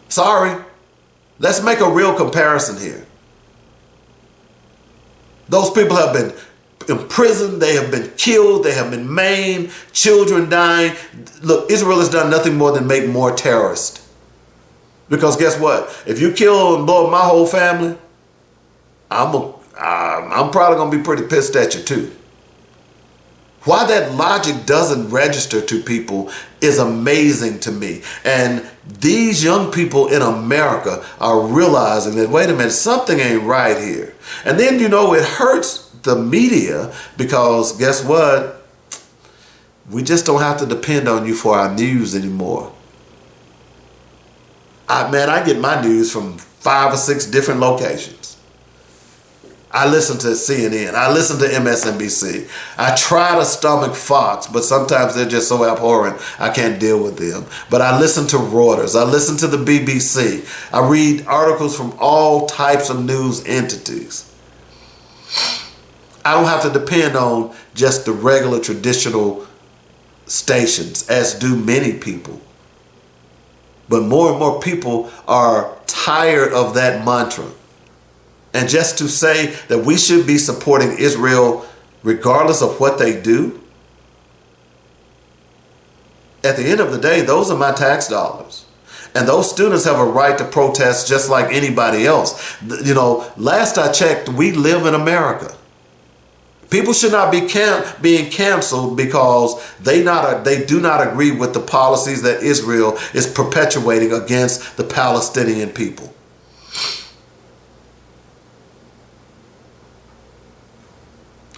Sorry. Let's make a real comparison here. Those people have been imprisoned, they have been killed, they have been maimed, children dying. Look, Israel has done nothing more than make more terrorists. Because guess what? If you kill and blow up my whole family, I'm probably going to be pretty pissed at you too. Why that logic doesn't register to people is amazing to me. And these young people in America are realizing that, wait a minute, something ain't right here. And then, it hurts the media because guess what? We just don't have to depend on you for our news anymore. I get my news from 5 or 6 different locations. I listen to CNN. I listen to MSNBC. I try to stomach Fox, but sometimes they're just so abhorrent, I can't deal with them. But I listen to Reuters. I listen to the BBC. I read articles from all types of news entities. I don't have to depend on just the regular traditional stations, as do many people. But more and more people are tired of that mantra. And just to say that we should be supporting Israel regardless of what they do, at the end of the day, those are my tax dollars. And those students have a right to protest just like anybody else. Last I checked, we live in America. People should not be being canceled because they do not agree with the policies that Israel is perpetuating against the Palestinian people.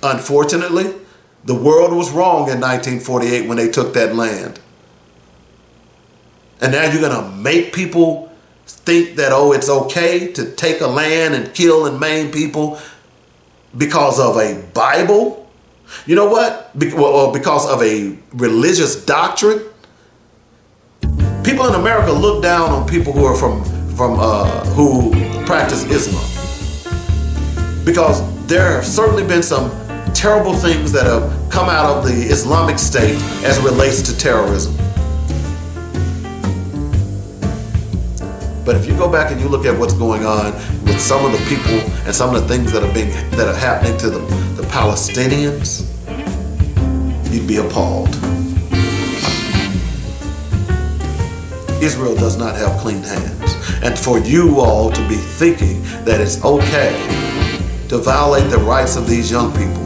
Unfortunately, the world was wrong in 1948 when they took that land. And now you're going to make people think that, it's okay to take a land and kill and maim people because of a Bible? You know what? Because of a religious doctrine? People in America look down on people who are who practice Islam. Because there have certainly been some terrible things that have come out of the Islamic State as it relates to terrorism. But if you go back and you look at what's going on with some of the people and some of the things that are happening to the Palestinians, you'd be appalled. Israel does not have clean hands. And for you all to be thinking that it's okay to violate the rights of these young people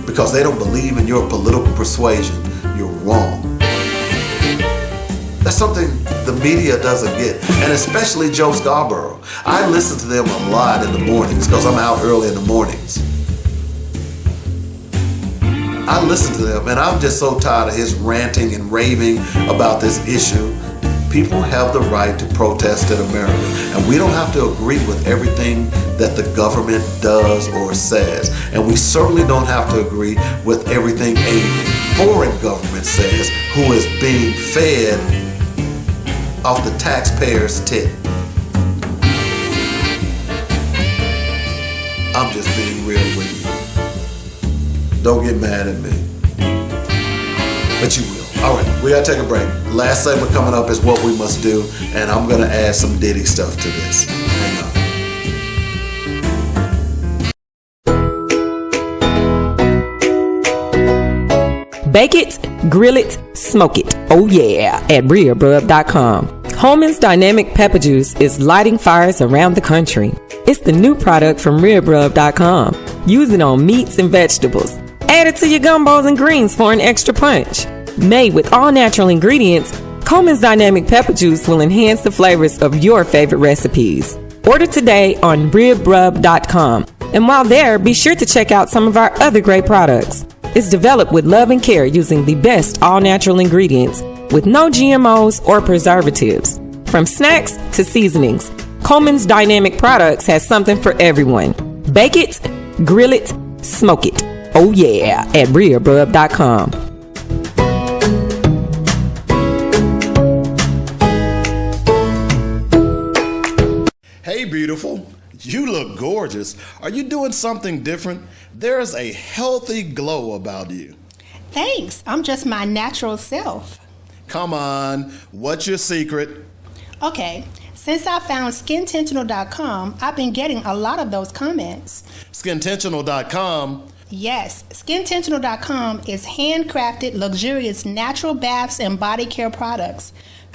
because they don't believe in your political persuasion, you're wrong. That's something the media doesn't get, and especially Joe Scarborough. I listen to them a lot in the mornings because I'm out early in the mornings. I listen to them, and I'm just so tired of his ranting and raving about this issue. People have the right to protest in America, and we don't have to agree with everything that the government does or says, and we certainly don't have to agree with everything a foreign government says who is being fed off the taxpayer's tip. I'm just being real with you. Don't get mad at me. But you will. All right, we gotta take a break. Last segment coming up is What We Must Do, and I'm gonna add some Diddy stuff to this. Hang on. Bake it, grill it, smoke it. Oh yeah, at RearBrub.com. Coleman's Dynamic Pepper Juice is lighting fires around the country. It's the new product from RearBrub.com. Use it on meats and vegetables. Add it to your gumbos and greens for an extra punch. Made with all natural ingredients, Coleman's Dynamic Pepper Juice will enhance the flavors of your favorite recipes. Order today on RearBrub.com. And while there, be sure to check out some of our other great products. It's developed with love and care using the best all-natural ingredients with no GMOs or preservatives. From snacks to seasonings, Coleman's Dynamic Products has something for everyone. Bake it, grill it, smoke it. Oh yeah, at RearBrub.com. Hey, beautiful. You look gorgeous. Are you doing something different? There's a healthy glow about you. Thanks. I'm just my natural self. Come on. What's your secret? Okay. Since I found SkinTentional.com, I've been getting a lot of those comments. SkinTentional.com? Yes. SkinTentional.com is handcrafted, luxurious natural baths and body care products.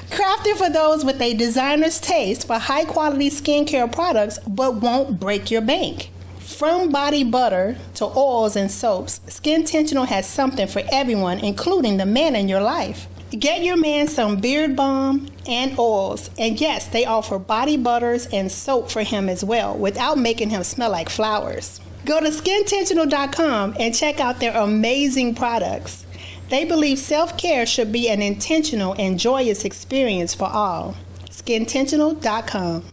Crafted for those with a designer's taste for high-quality skincare products, but won't break your bank. From body butter to oils and soaps, SkinTentional has something for everyone, including the man in your life. Get your man some beard balm and oils, and yes, they offer body butters and soap for him as well, without making him smell like flowers. Go to SkinTentional.com and check out their amazing products. They believe self-care should be an intentional and joyous experience for all. SkinTentional.com.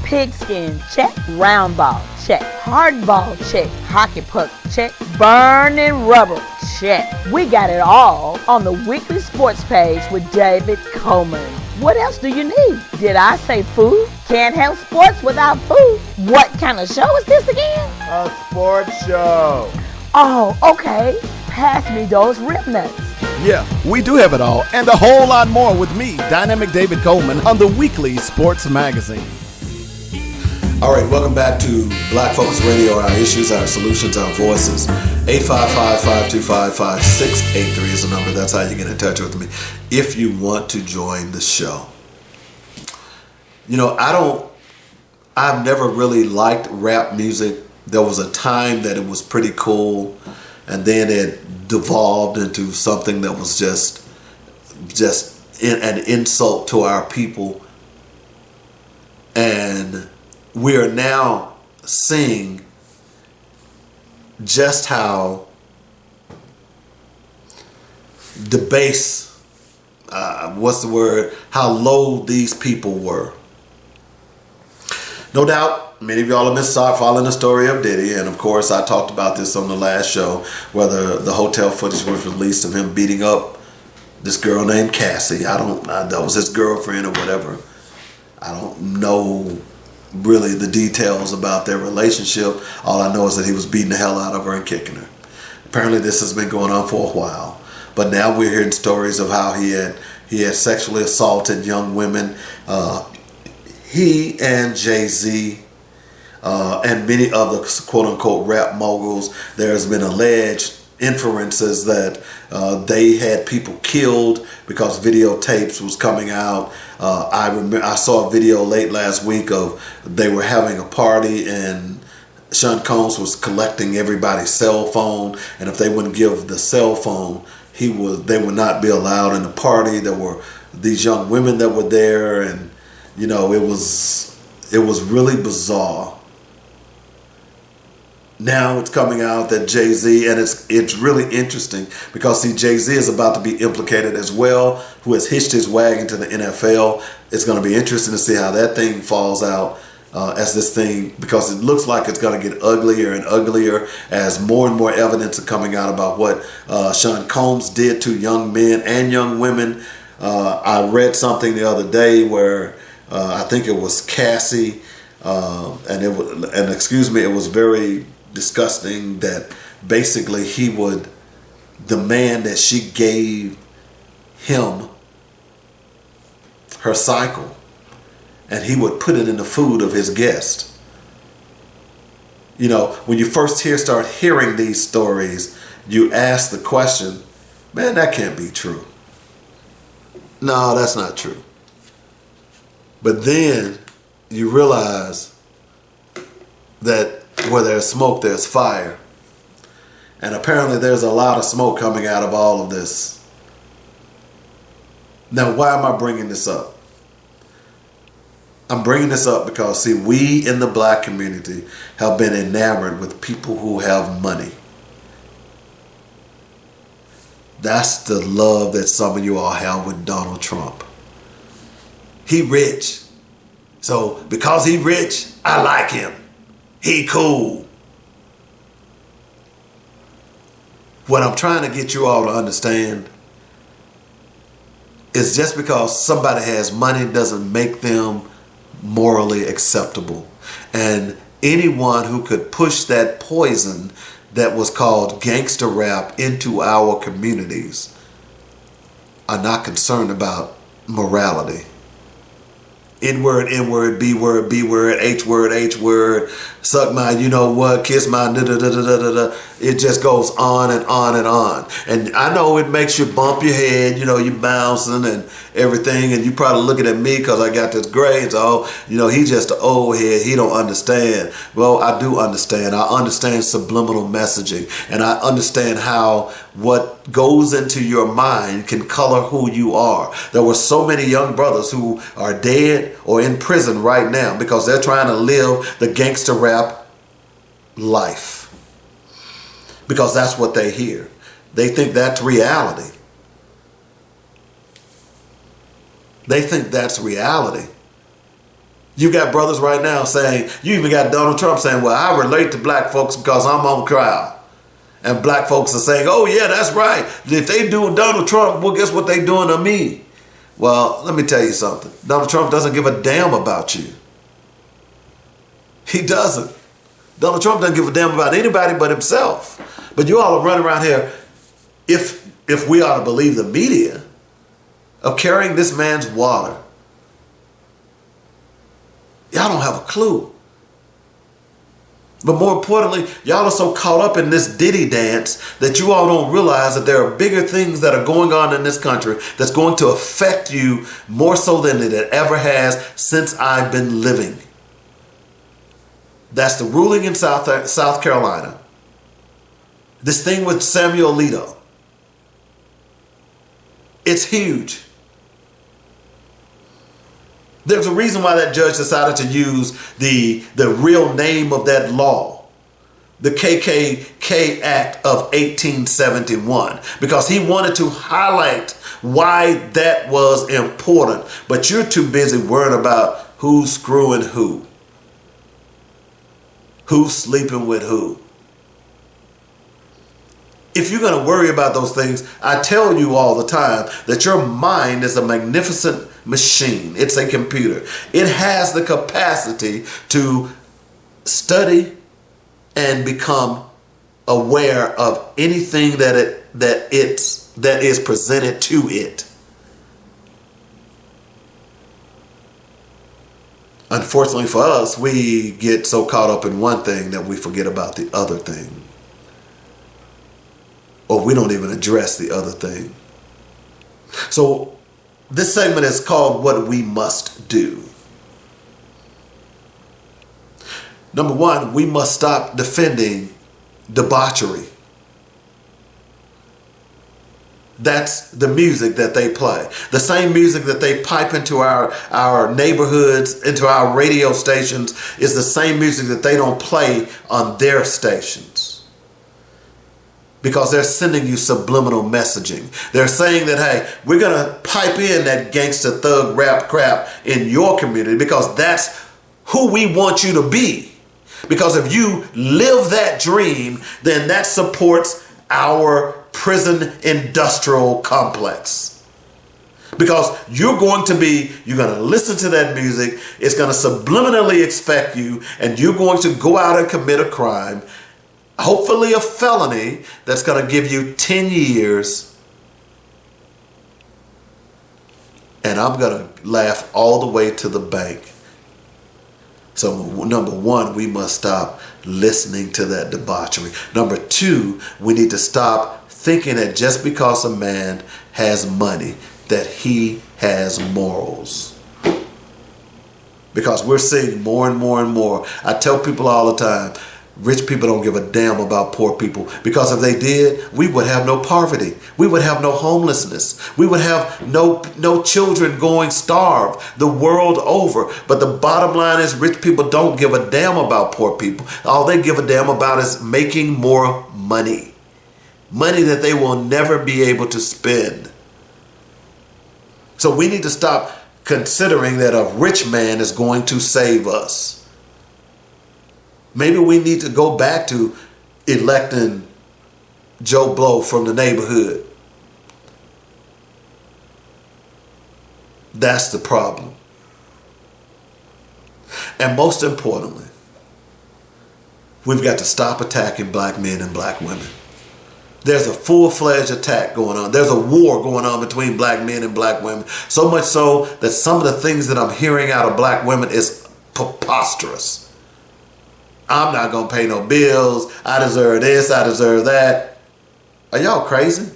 Pigskin, check. Round ball, check. Hard ball, check. Hockey puck, check. Burning rubber, check. We got it all on the weekly sports page with David Coleman. What else do you need? Did I say food? Can't have sports without food. What kind of show is this again? A sports show. Oh, okay. Pass me those rib nuts. Yeah, we do have it all, and a whole lot more with me, Dynamic David Coleman, on the weekly sports magazine. All right, welcome back to Black Focus Radio, our issues, our solutions, our voices. 855-525-5683 is the number. That's how you get in touch with me if you want to join the show. You know, I've never really liked rap music. There was a time that it was pretty cool, and then it devolved into something that was just an insult to our people. And we are now seeing just how debased, how low these people were. No doubt, many of y'all have been following the story of Diddy, and of course I talked about this on the last show, whether the hotel footage was released of him beating up this girl named Cassie. That was his girlfriend or whatever. I don't know really the details about their relationship. All I know is that he was beating the hell out of her and kicking her. Apparently this has been going on for a while. But now we're hearing stories of how he had sexually assaulted young women. He and Jay-Z and many other quote-unquote rap moguls, there's been alleged inferences that they had people killed because videotapes was coming out. I saw a video late last week of they were having a party and Sean Combs was collecting everybody's cell phone, and if they wouldn't give the cell phone, they would not be allowed in the party. There were these young women that were there, and you know, it was really bizarre. Now it's coming out that Jay-Z, and it's really interesting because see, Jay-Z is about to be implicated as well, who has hitched his wagon to the NFL. It's going to be interesting to see how that thing falls out as this thing, because it looks like it's going to get uglier and uglier as more and more evidence are coming out about what Sean Combs did to young men and young women. I read something the other day where I think it was Cassie, and it was very disgusting that basically he would demand that she gave him her cycle, and he would put it in the food of his guest. You know, when you first start hearing these stories, you ask the question, man, that can't be true. No, that's not true. But then you realize that where there's smoke, there's fire. And apparently there's a lot of smoke coming out of all of this. Now, why am I bringing this up? I'm bringing this up because, see, we in the black community have been enamored with people who have money. That's the love that some of you all have with Donald Trump. He rich. So because he rich, I like him. He cool. What I'm trying to get you all to understand is just because somebody has money doesn't make them morally acceptable. And anyone who could push that poison that was called gangster rap into our communities are not concerned about morality. N-word, N-word, B-word, B-word, H-word, H-word, suck my you-know-what, kiss my da-da-da-da-da-da. It just goes on and on and on. And I know it makes you bump your head, you know, you bouncing and everything, and you probably looking at me because I got this grade, so, you know, he's just an old head, he don't understand. Well, I do understand. I understand subliminal messaging, and I understand how what goes into your mind can color who you are. There were so many young brothers who are dead or in prison right now because they're trying to live the gangster rap life. Because that's what they hear. They think that's reality. They think that's reality. You got brothers right now saying, you even got Donald Trump saying, well, I relate to black folks because I'm on trial. And black folks are saying, oh yeah, that's right. If they do Donald Trump, well, guess what they doing to me? Well, let me tell you something. Donald Trump doesn't give a damn about you. He doesn't. Donald Trump doesn't give a damn about anybody but himself. But you all are running around here, if we are to believe the media, of carrying this man's water. Y'all don't have a clue. But more importantly, y'all are so caught up in this Diddy dance that you all don't realize that there are bigger things that are going on in this country that's going to affect you more so than it ever has since I've been living. That's the ruling in South Carolina. This thing with Samuel Alito. It's huge. There's a reason why that judge decided to use the real name of that law, the KKK Act of 1871, because he wanted to highlight why that was important. But you're too busy worrying about who's screwing who's sleeping with who. If you're going to worry about those things, I tell you all the time that your mind is a magnificent machine. It's a computer. It has the capacity to study and become aware of anything that is presented to it. Unfortunately for us, we get so caught up in one thing that we forget about the other thing. Or we don't even address the other thing. So this segment is called What We Must Do. Number one, we must stop defending debauchery. That's the music that they play. The same music that they pipe into our neighborhoods, into our radio stations, is the same music that they don't play on their stations. Because they're sending you subliminal messaging. They're saying that, hey, we're going to pipe in that gangster thug rap crap in your community because that's who we want you to be. Because if you live that dream, then that supports our prison industrial complex. Because you're going to listen to that music, it's going to subliminally expect you, and you're going to go out and commit a crime, hopefully a felony that's going to give you 10 years. And I'm going to laugh all the way to the bank. So number one, we must stop listening to that debauchery. Number two, we need to stop thinking that just because a man has money, that he has morals. Because we're seeing more and more and more. I tell people all the time, rich people don't give a damn about poor people. Because if they did, we would have no poverty. We would have no homelessness. We would have no children going starved the world over. But the bottom line is rich people don't give a damn about poor people. All they give a damn about is making more money. Money that they will never be able to spend. So we need to stop considering that a rich man is going to save us. Maybe we need to go back to electing Joe Blow from the neighborhood. That's the problem. And most importantly, we've got to stop attacking black men and black women. There's a full-fledged attack going on. There's a war going on between black men and black women. So much so that some of the things that I'm hearing out of black women is preposterous. I'm not going to pay no bills. I deserve this. I deserve that. Are y'all crazy?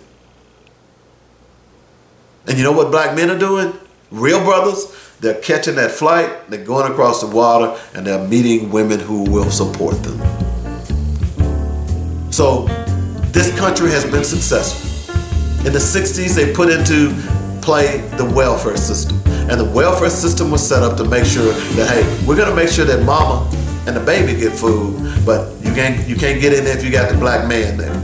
And you know what black men are doing? Real brothers, they're catching that flight, they're going across the water, and they're meeting women who will support them. So this country has been successful. In the 60s, they put into play the welfare system. And the welfare system was set up to make sure that, hey, we're going to make sure that mama and the baby get food, but you can't get in there if you got the black man there.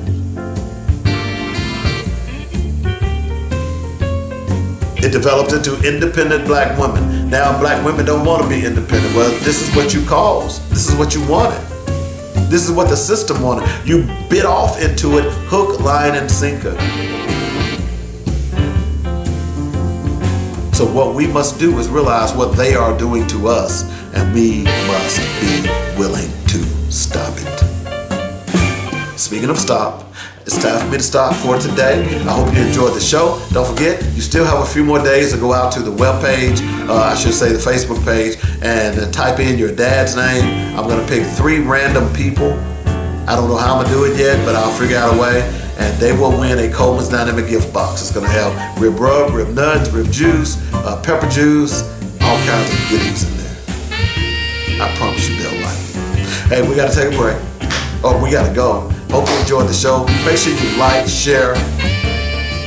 It developed into independent black women. Now black women don't want to be independent. Well, this is what you caused. This is what you wanted. This is what the system wanted. You bit off into it, hook, line, and sinker. So what we must do is realize what they are doing to us, and we must be willing to stop it. Speaking of stop, it's time for me to stop for today. I hope you enjoyed the show. Don't forget, you still have a few more days to go out to the webpage, I should say the Facebook page, and type in your dad's name. I'm going to pick 3 random people. I don't know how I'm going to do it yet, but I'll figure out a way. And they will win a Coleman's Dynamic Gift Box. It's going to have rib rub, rib nuts, rib juice, pepper juice, all kinds of goodies in there. I promise you they'll like it. Hey, we got to take a break. Oh, we got to go. Hope you enjoyed the show. Make sure you like, share,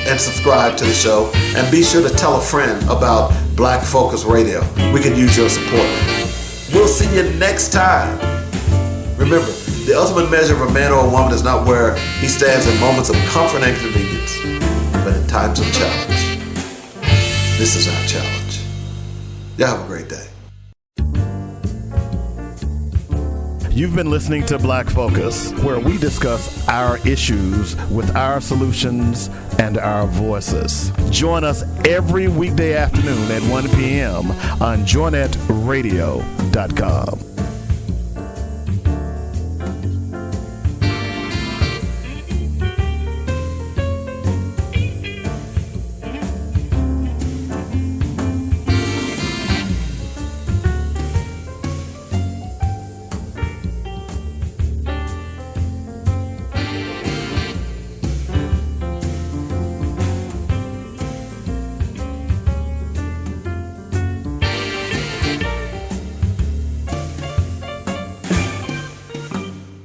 and subscribe to the show. And be sure to tell a friend about Black Focus Radio. We can use your support. We'll see you next time. Remember, the ultimate measure of a man or a woman is not where he stands in moments of comfort and convenience, but in times of challenge. This is our challenge. Y'all have a great day. You've been listening to Black Focus, where we discuss our issues with our solutions and our voices. Join us every weekday afternoon at 1 p.m. on JoynetRadio.com.